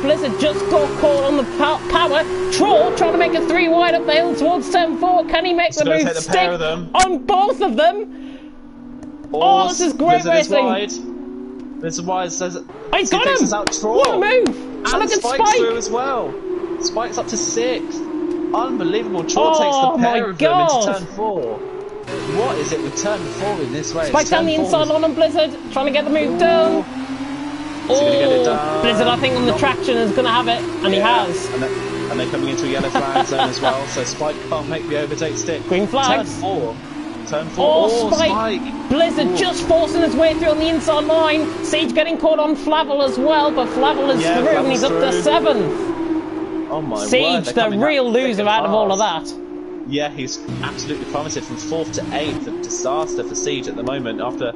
Blizzard just got caught on the power. Traw trying to make a 3 wide up the hill towards turn 4. Can he make the move stick on both of them? Oh, this is great racing. This is why it says he's got him! What a move! And look at Spike's through as well. Spike's up to 6th. Unbelievable. Traw takes the pair of them into turn 4. What is it with turn 4 in this race? Spike down the inside line on Blizzard, trying to get the move done. Blizzard, I think, on the traction is going to have it, and he has. And they're coming into a yellow flag zone as well, so Spike can't make the overtake stick. Green flags. Turn 4. Oh, Spike. Blizzard just forcing his way through on the inside line. Siege getting caught on Flavel as well, but Flavel is through, and he's up to 7th. Oh my word. Siege, the real loser out of all of that. Yeah, he's absolutely plummeted from 4th to 8th. A disaster for Siege at the moment. After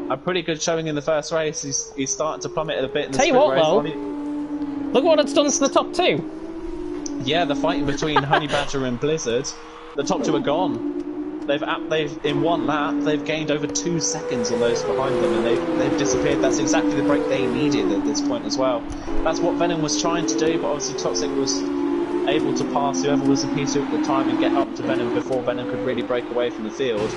a pretty good showing in the first race, he's starting to plummet a bit in the Tell you sprint what, race. though, look what it's done to the top 2. Yeah, the fighting between Honey Badger and Blizzard, the top 2 are gone. They've in one lap they've gained over 2 seconds on those behind them, and they've disappeared. That's exactly the break they needed at this point as well. That's what Venom was trying to do, but obviously Toxic was able to pass whoever was the P2 at the time and get up to Venom before Venom could really break away from the field.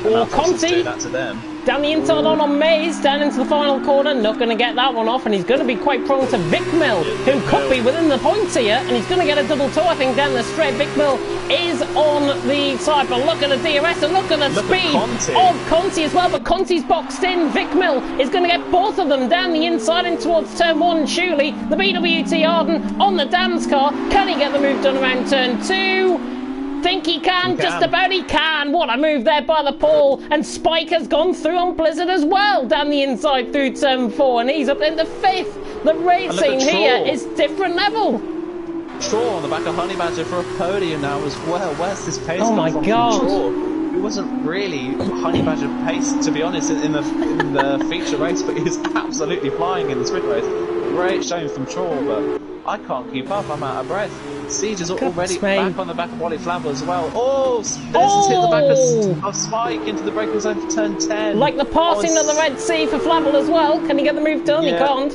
Or Conti that to them. Down the inside on Maze, down into the final corner, not going to get that one off, and he's going to be quite prone to Vicmill, who could be within the points here, and he's going to get a double toe, I think, down the straight. Vicmill is on the side, but look at the DRS, and look at the speed of Conti as well, but Conti's boxed in. Vicmill is going to get both of them down the inside and towards turn 1, surely. The BWT Arden on the dance car, can he get the move done around turn 2? Think he can, just about he can. What a move there by the pole, and Spike has gone through on Blizzard as well, down the inside through turn 4, and he's up into 5th. The racing here is different level. Troll on the back of Honey Badger for a podium now as well. Where's this pace? Oh my god! It wasn't really Honey Badger pace, to be honest, in the feature race, but he was absolutely flying in the sprint race. Great showing from Troll, but I can't keep up. I'm out of breath. Siege is already back on the back of Wally Flavel as well. Oh, this has hit the back of Spike into the braking zone for turn 10. Like the passing of the Red Sea for Flavel as well. Can he get the move done? Yeah. He can't.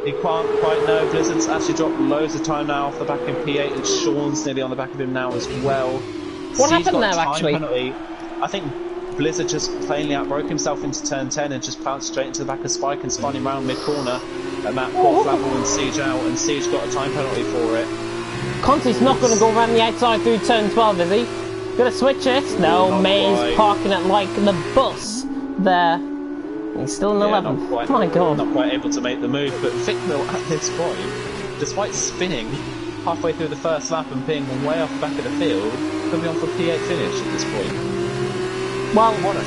He can't quite know. Blizzard's actually dropped loads of time now off the back in P8, and Sean's nearly on the back of him now as well. What happened there, actually? Penalty. I think Blizzard just plainly outbroke himself into turn 10 and just pounced straight into the back of Spike and spun him round mid-corner. And that caught Flavel and Siege out, and Siege got a time penalty for it. Conti's not going to go around the outside through turn 12, is he? Going to switch it? No, May's parking it like the bus there. He's still in 11th. My god. Not quite able to make the move, but Vicmill at this point, despite spinning halfway through the first lap and being way off the back of the field, could be on for a P8 finish at this point. Well, what a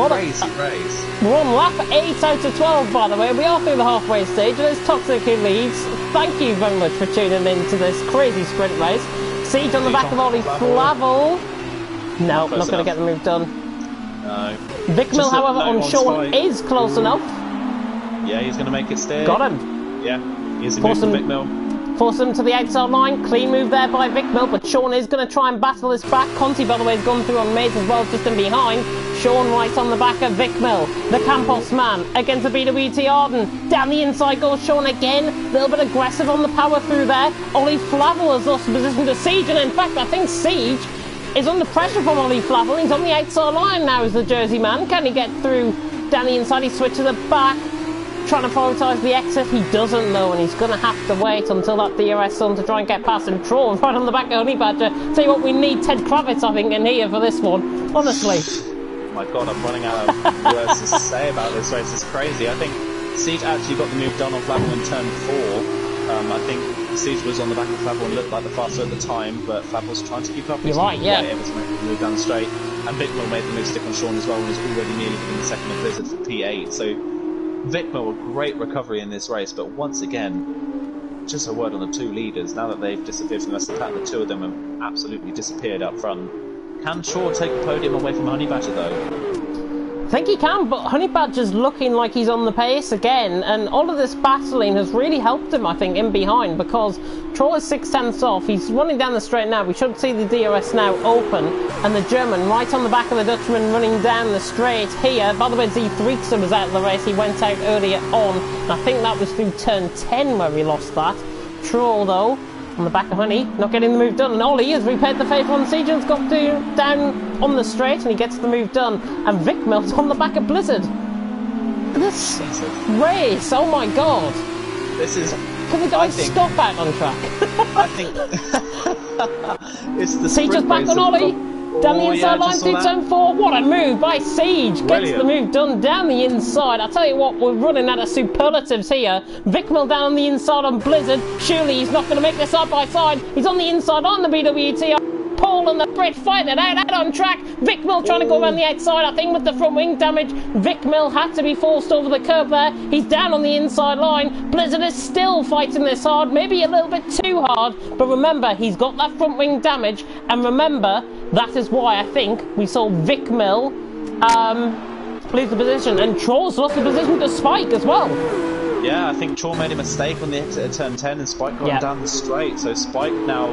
crazy race. We're on lap 8 out of 12, by the way. We are through the halfway stage, and it's Toxic who leads. Thank you very much for tuning in to this crazy sprint race. Siege on the back of Ollie Flavel. No, not going to get the move done. No. Vicmill, however, on Sean is close enough. Yeah, he's going to make it stay. Got him. Yeah, here's a move from Vicmill. Force him to the outside line. Clean move there by Vicmill, but Sean is going to try and battle this back. Conti, by the way, has gone through on Maze as well, just in behind. Sean right on the back of Vicmill. The Campos man against the BWT Arden. Down the inside goes Sean again. A little bit aggressive on the power through there. Ollie Flavel has lost position to Siege, and in fact, I think Siege is under pressure from Ollie Flavel. He's on the outside line now as the Jersey man. Can he get through down the inside? He switches it back. Trying to prioritise the exit, he doesn't know, and he's going to have to wait until that DRS on to try and get past him. Troll right on the back of Honey Badger. Tell you what, we need Ted Kravitz, I think, in here for this one, honestly. Oh my god, I'm running out of words to say about this race. It's crazy. I think Siege actually got the move done on Flavel in turn 4. I think Siege was on the back of Flavel and looked like the faster at the time, but Flavel was trying to keep up. You're right, yeah. Able to make the move down straight, and Vicmill made the move stick on Sean as well, and was already nearly in the second of Blizzard for P8. So Vicmill, a great recovery in this race, but once again, just a word on the two leaders. Now that they've disappeared from the rest of the pack, the two of them have absolutely disappeared up front. Can Shaw take the podium away from Honey Badger though? I think he can, but Honey Badger's looking like he's on the pace again, and all of this battling has really helped him, I think, in behind, because Troll is 6/10 off. He's running down the straight now. We should see the DRS now open, and the German right on the back of the Dutchman running down the straight here. By the way, Z3 was out of the race. He went out earlier on, and I think that was through turn 10 where we lost that. Troll, though, on the back of Honey, not getting the move done, and Ollie has repaid the favour on Siege and's got down on the straight, and he gets the move done, and Vicmill's on the back of Blizzard. This race, oh my god. This is... Can we go stop back on track? I think... it's the Siege is back on Ollie. Down the inside line through turn 4. What a move by Siege. Gets the move done down the inside. I tell you what, we're running out of superlatives here. Vicmill down on the inside on Blizzard. Surely he's not going to make this side by side. He's on the inside on the BWT. Paul and the Brit fighting it out on track. Vic Mill trying to go around the outside. I think with the front wing damage, Vic Mill had to be forced over the curb there. He's down on the inside line. Blizzard is still fighting this hard, maybe a little bit too hard, but remember, he's got that front wing damage, and remember, that is why I think we saw Vic Mill lose the position, and Troll's lost the position to Spike as well. Yeah, I think Troll made a mistake on the exit at turn 10 and Spike got down the straight, so Spike now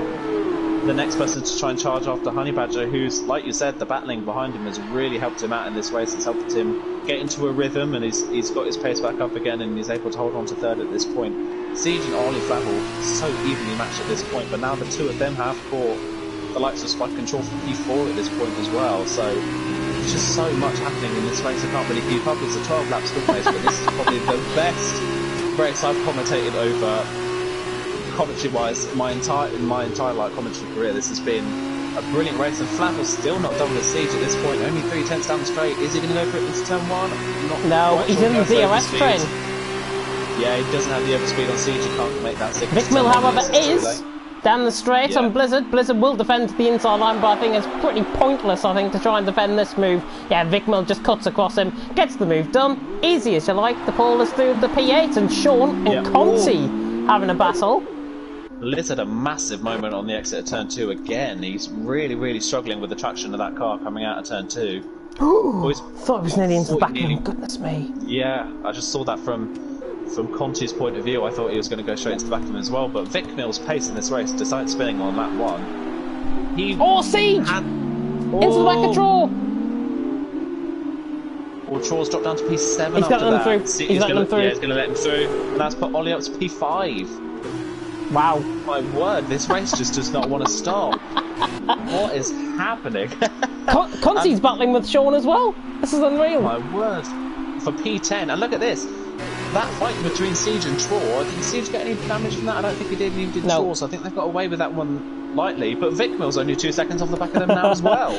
the next person to try and charge after Honey Badger, who's, like you said, the battling behind him has really helped him out in this race. It's helped him get into a rhythm, and he's got his pace back up again, and he's able to hold on to third at this point. Siege and Ollie Flavel so evenly matched at this point, but now the two of them have caught the likes of Spike and Troll for P4 at this point as well, so there's just so much happening in this race I can't really keep up. It's a 12-lap sprint race, but this is probably the best race I've commentated over commentary-wise in my entire like commentary career. This has been a brilliant race, and Flavel's still not done with Siege at this point. Only 3/10 down the straight. Is he going to go for it into turn 1? No, he's in the DRS train. Yeah, he doesn't have the overspeed on Siege. He can't make that 6. Vic Mill, however, is down the straight on Blizzard. Blizzard will defend the inside line, but I think it's pretty pointless, I think, to try and defend this move. Yeah, Vic Mill just cuts across him, gets the move done. Easy as you like. The Paul is through the P8, and Sean and Conti having a battle. Blizzard a massive moment on the exit of turn 2 again. He's really struggling with the traction of that car coming out of turn 2. Ooh, thought it was nearly into the back of him, goodness me. Yeah, I just saw that from Conti's point of view. I thought he was going to go straight into the back of him as well, but Vic Mill's pace in this race, despite spinning on lap 1, Siege! Into the back of Troll! Well, Troll's dropped down to P7 he's after got them that. through. He's letting them through. Yeah, he's going to let him through, and that's put Ollie up to P5. Wow. My word, this race just does not want to stop. What is happening? Conti's battling with Sean as well. This is unreal. My word. For P10, and look at this. That fight between Siege and Troll, did Siege get any damage from that? I don't think he did, neither did Troll, so I think they've got away with that one lightly. But Vic Mill's only 2 seconds off the back of them now as well.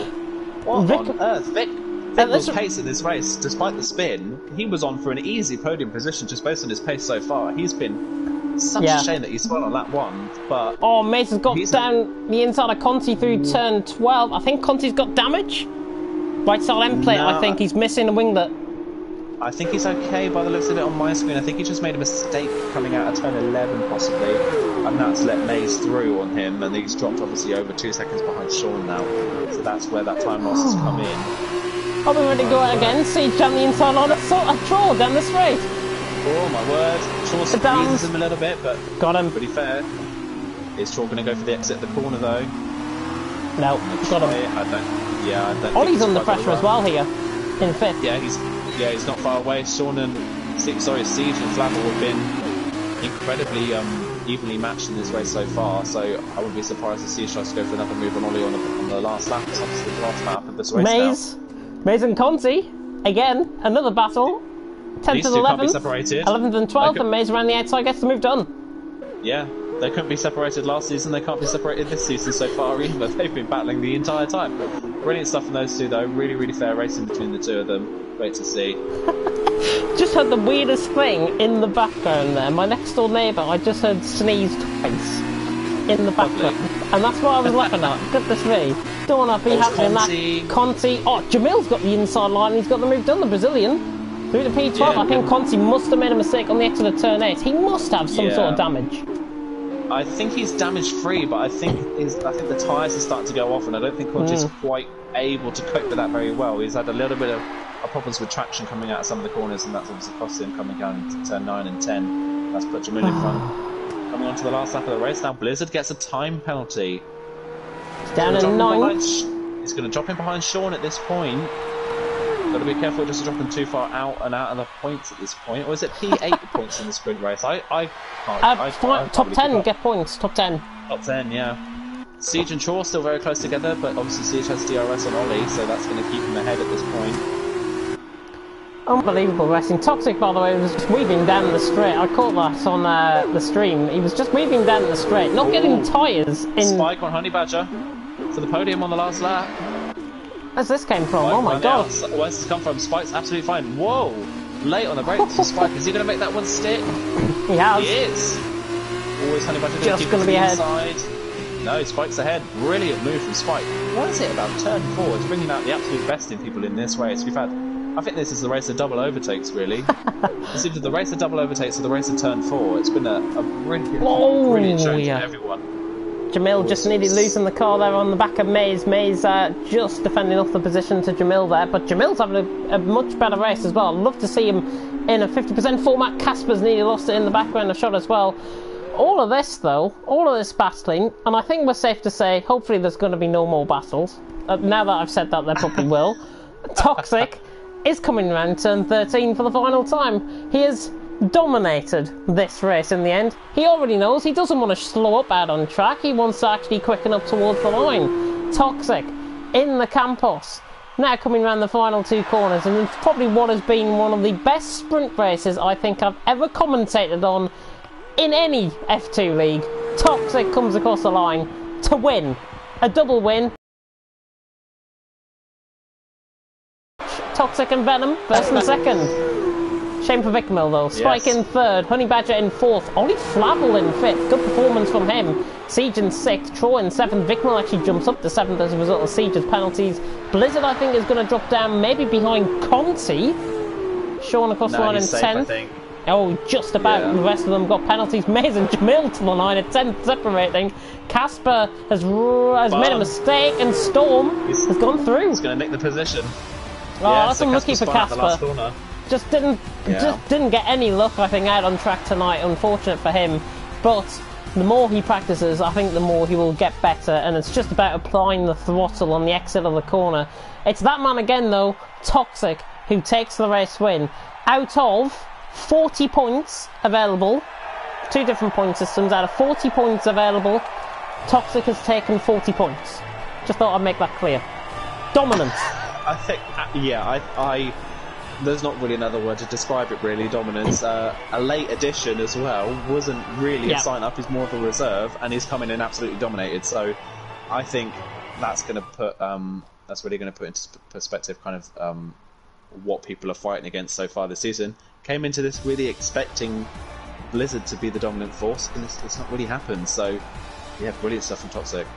What on earth? Vic Mill's pace in this race, despite the spin, he was on for an easy podium position just based on his pace so far. He's been such a shame that he spun on lap 1, but... Oh, Mace has got down the inside of Conti through turn 12. I think Conti's got damage. Right side end plate, I think. He's missing a winglet. I think he's okay by the looks of it on my screen. I think he just made a mistake coming out of turn 11, possibly, and that's let Maze through on him, and he's dropped obviously over 2 seconds behind Sean now, so that's where that time loss has come in. Are we ready to go out again? Siege down the inside line, a Troll down the straight. Oh my word, Troll squeezes him a little bit, but got him. Pretty fair. Is Troll going to go for the exit at the corner though? No, got him. I don't Ollie's under pressure as well here, in 5th. Yeah, he's not far away. Sean and Siege and Flavel have been incredibly evenly matched in this race so far, so I wouldn't be surprised if Siege tries to go for another move on Ollie on the last lap. It's obviously the last lap of this race Maze and Conti, again, another battle. 10th and 11th, 11th and 12th, and Maze around the outside gets the move done. Yeah, they couldn't be separated last season, they can't be separated this season so far either. They've been battling the entire time. Brilliant stuff from those two though, really fair racing between the two of them. Great to see. Just heard the weirdest thing in the background there. My next door neighbour, I just heard sneeze twice in the background. And that's what I was laughing at. Goodness me. Don't want to be happening that. Conti. Oh, Jamil's got the inside line, he's got the move done, the Brazilian. Through the P12, I think Conti must have made a mistake on the exit of turn 8. He must have some sort of damage. I think he's damage free, but I think the tyres are starting to go off, and I don't think Conti's quite able to cope with that very well. He's had a little bit of problems with traction coming out of some of the corners, and that's obviously cost him coming down into turn 9 and 10. That's put Jamil in front. Coming on to the last lap of the race now, Blizzard gets a time penalty. He's down in 9. He's going to drop in behind Sean at this point. Got to be careful just to drop him too far out of the points at this point. Or is it P8 points in the sprint race? I can't. Top 10 get points. Top 10. Top 10, yeah. Siege and Troll still very close together, but obviously Siege has DRS on Ollie, so that's going to keep him ahead at this point. Unbelievable racing. Toxic, by the way, was just weaving down the straight. I caught that on the stream. He was just weaving down the straight, not getting tyres in. Spike on Honey Badger for the podium on the last lap. Where's this came from? Oh my god. Where's this come from? Spike's absolutely fine. Whoa! Late on the brakes for Spike. Is he going to make that one stick? He has. He is. Always Honey Badger just going to be ahead. No, Spike's ahead. Brilliant move from Spike. What is it about turn 4? It's bringing out the absolute best in people in this race. I think this is the race of double overtakes, really. It's either the race of double overtakes or the race of turn 4. It's been a brilliant show to everyone. Jamil just nearly losing the car there on the back of Mays. Mays just defending off the position to Jamil there, but Jamil's having a much better race as well. I'd love to see him in a 50% format. Casper's nearly lost it in the background of shot as well. All of this, though, all of this battling, and I think we're safe to say, hopefully there's going to be no more battles. Now that I've said that, there probably will. Toxic is coming around turn 13 for the final time. He has dominated this race in the end. He already knows he doesn't want to slow up out on track. He wants to actually quicken up towards the line. Toxic in the Campos. Now coming around the final 2 corners, and it's probably what has been one of the best sprint races I think I've ever commentated on in any F2 league. Toxic comes across the line to win. A double win. Toxic and Venom, first and second. Shame for Vicmil though. Spike in third, Honey Badger in fourth, Ollie Flavel in fifth. Good performance from him. Siege in sixth, Troy in seventh. Vicmil actually jumps up to seventh as a result of Siege's penalties. Blizzard, I think, is going to drop down maybe behind Conti. Sean across the line in 10th. Oh, just about. Yeah. The rest of them got penalties. Mays and Jamil to the line at 10th, separating. Casper has made a mistake, and Storm has gone through. He's going to nick the position. Oh, yeah, that's unlucky for Casper. Just didn't get any luck, I think, out on track tonight. Unfortunate for him. But the more he practices, I think the more he will get better, and it's just about applying the throttle on the exit of the corner. It's that man again, though, Toxic, who takes the race win. Out of 40 points available, 2 different point systems, out of 40 points available, Toxic has taken 40 points. Just thought I'd make that clear. Dominance. I think, there's not really another word to describe it, really. Dominance. A late addition as well, wasn't really a sign-up, he's more of a reserve, and he's coming in absolutely dominated. So I think that's going to put, that's really going to put into perspective kind of what people are fighting against so far this season. Came into this really expecting Blizzard to be the dominant force, and it's not really happened. So yeah, brilliant stuff from Toxic.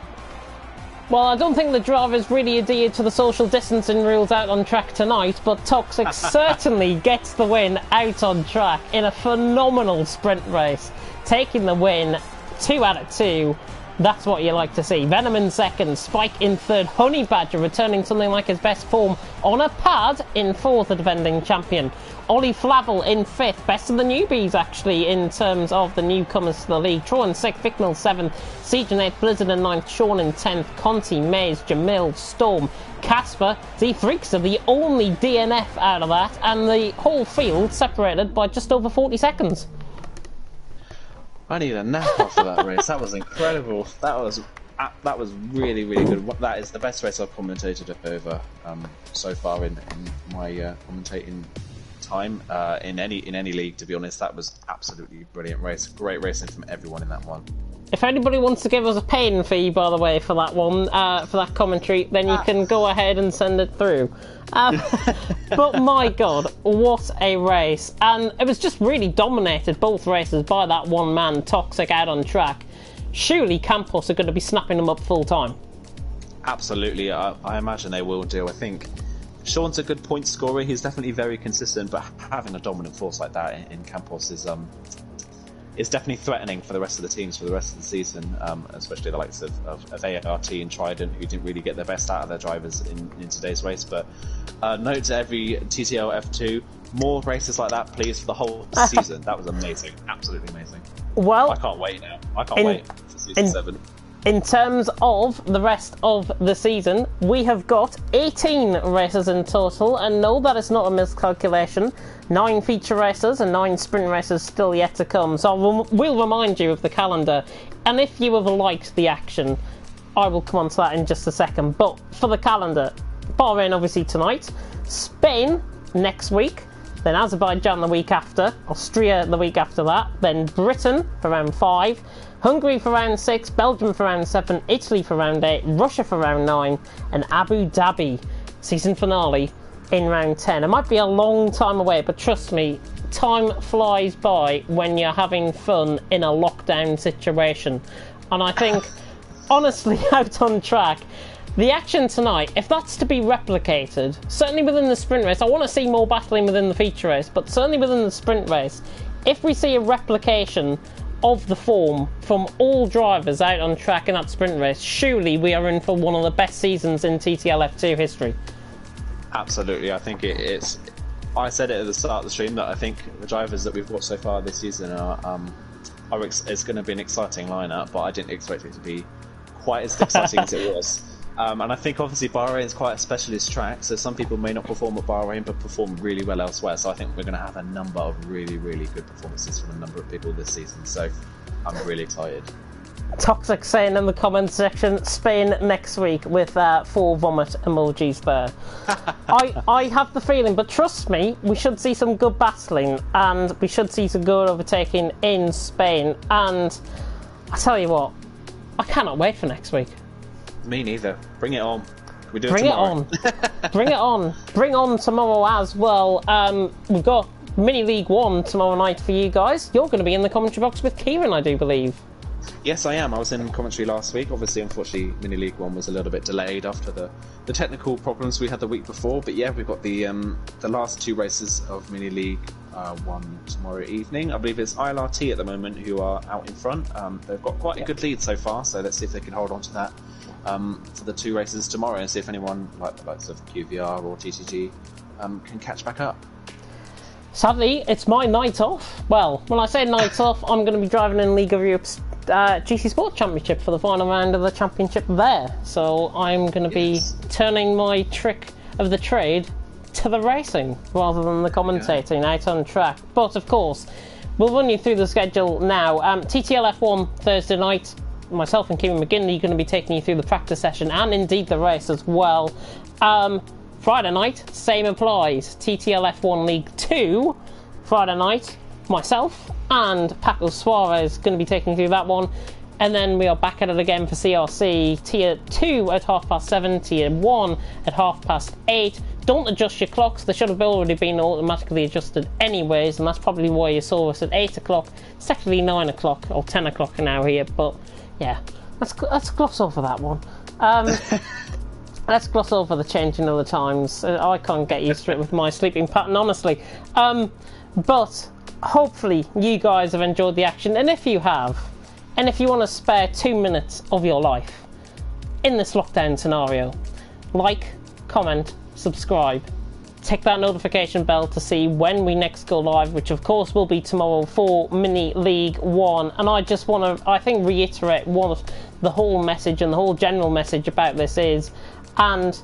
Well, I don't think the drivers really adhered to the social distancing rules out on track tonight, but Toxic certainly gets the win out on track in a phenomenal sprint race. Taking the win, 2 out of 2. That's what you like to see. Venom in second, Spike in third, Honey Badger returning something like his best form on a pad in fourth, the defending champion. Ollie Flavel in fifth, best of the newbies actually in terms of the newcomers to the league. Troy in sixth, Vicmil 7th, Siege in 8th, Blizzard in 9th, Sean in 10th, Conti, Mays, Jamil, Storm, Casper. The Freaks are the only DNF out of that, and the whole field separated by just over 40 seconds. I need a nap after that race. That was incredible. That was really, really good. That is the best race I've commentated over so far in my commentating time in any league. To be honest, that was absolutely brilliant race. Great racing from everyone in that one. If anybody wants to give us a paying fee, by the way, for that one, for that commentary, then you can go ahead and send it through. But my God, what a race. And it was just really dominated, both races, by that one man, Toxic, out on track. Surely Campos are going to be snapping them up full time. Absolutely, I imagine they will do. I think Sean's a good point scorer. He's definitely very consistent, but having a dominant force like that in Campos is definitely threatening for the rest of the teams for the rest of the season, especially the likes of ART and Trident, who didn't really get the best out of their drivers in today's race. But note to every TTL F2, more races like that, please, for the whole season. That was amazing, absolutely amazing. Well, I can't wait now. I can't wait for season 7. In terms of the rest of the season, we have got 18 races in total, and no, that is not a miscalculation. 9 feature races and 9 sprint races still yet to come, so we'll remind you of the calendar. And if you have liked the action, I will come on to that in just a second. But for the calendar, Bahrain obviously tonight, Spain next week, then Azerbaijan the week after, Austria the week after that, then Britain for round 5, Hungary for round 6, Belgium for round 7, Italy for round 8, Russia for round 9, and Abu Dhabi season finale in round 10. It might be a long time away, but trust me, time flies by when you're having fun in a lockdown situation. And I think honestly, out on track, the action tonight, if that's to be replicated, certainly within the sprint race, I want to see more battling within the feature race, but certainly within the sprint race, if we see a replication of the form from all drivers out on track in that sprint race, surely we are in for one of the best seasons in TTL F2 history. Absolutely, I think it's. I said it at the start of the stream that I think the drivers that we've watched so far this season it's going to be an exciting lineup, but I didn't expect it to be quite as exciting as it was. And I think obviously Bahrain is quite a specialist track, so some people may not perform at Bahrain but perform really well elsewhere. So I think we're going to have a number of really, really good performances from a number of people this season. So I'm really excited. Toxic saying in the comments section, Spain next week with 4 vomit emojis there. I have the feeling, but trust me, we should see some good battling and we should see some good overtaking in Spain. And I tell you what, I cannot wait for next week. Me neither. Bring it on. We do Bring it tomorrow. Bring it on. Bring on tomorrow as well. We've got Mini League 1 tomorrow night for you guys. You're going to be in the commentary box with Kieran, I do believe. Yes, I am. I was in commentary last week. Obviously, unfortunately, Mini League 1 was a little bit delayed after the technical problems we had the week before. But yeah, we've got the last 2 races of Mini League 1 tomorrow evening. I believe it's ILRT at the moment who are out in front. They've got quite a good lead so far, so let's see if they can hold on to that for the 2 races tomorrow and see if anyone like the likes of QVR or TTG can catch back up. Sadly, it's my night off. Well, when I say night off, I'm going to be driving in League of Europe's GC Sport Championship for the final round of the championship there. So I'm going to be turning my trick of the trade to the racing rather than the commentating out on track. But of course, we'll run you through the schedule now. TTL F1 Thursday night. Myself and Kieran McGinley are going to be taking you through the practice session and indeed the race as well. Friday night, same applies. TTL F1 League 2, Friday night, myself and Paco Suarez going to be taking you through that one. And then we are back at it again for CRC, Tier 2 at 7:30, Tier 1 at 8:30. Don't adjust your clocks, they should have already been automatically adjusted anyways, and that's probably why you saw us at 8 o'clock. It's technically 9 o'clock or 10 o'clock now here, but yeah, let's gloss over that one. Let's gloss over the changing of the times. I can't get used to it with my sleeping pattern, honestly. But hopefully you guys have enjoyed the action, and if you have, and if you want to spare 2 minutes of your life in this lockdown scenario, like, comment, subscribe, tick that notification bell to see when we next go live, which of course will be tomorrow for Mini League 1. And I just want to, I think, reiterate what the whole message and the whole general message about this is, and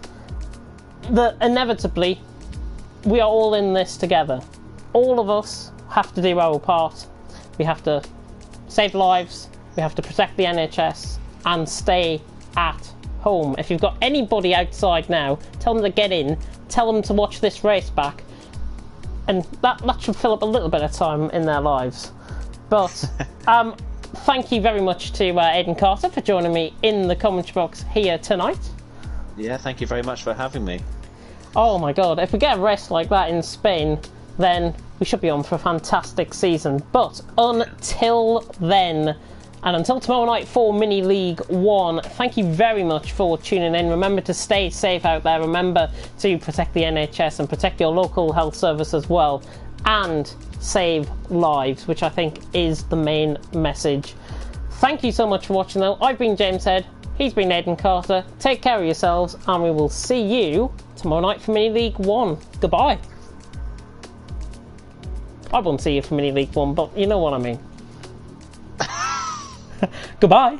that inevitably we are all in this together. All of us have to do our part. We have to save lives, we have to protect the NHS and stay at home. If you've got anybody outside now, tell them to get in, tell them to watch this race back, and that should fill up a little bit of time in their lives. But thank you very much to Aidan Carter for joining me in the commentary box here tonight. Yeah, thank you very much for having me. Oh my god, if we get a race like that in Spain, then we should be on for a fantastic season. But until then, and until tomorrow night for Mini League 1, thank you very much for tuning in. Remember to stay safe out there. Remember to protect the NHS and protect your local health service as well. And save lives, which I think is the main message. Thank you so much for watching though. I've been James Head. He's been Aidan Carter. Take care of yourselves, and we will see you tomorrow night for Mini League 1. Goodbye. I won't see you for Mini League 1, but you know what I mean. Goodbye.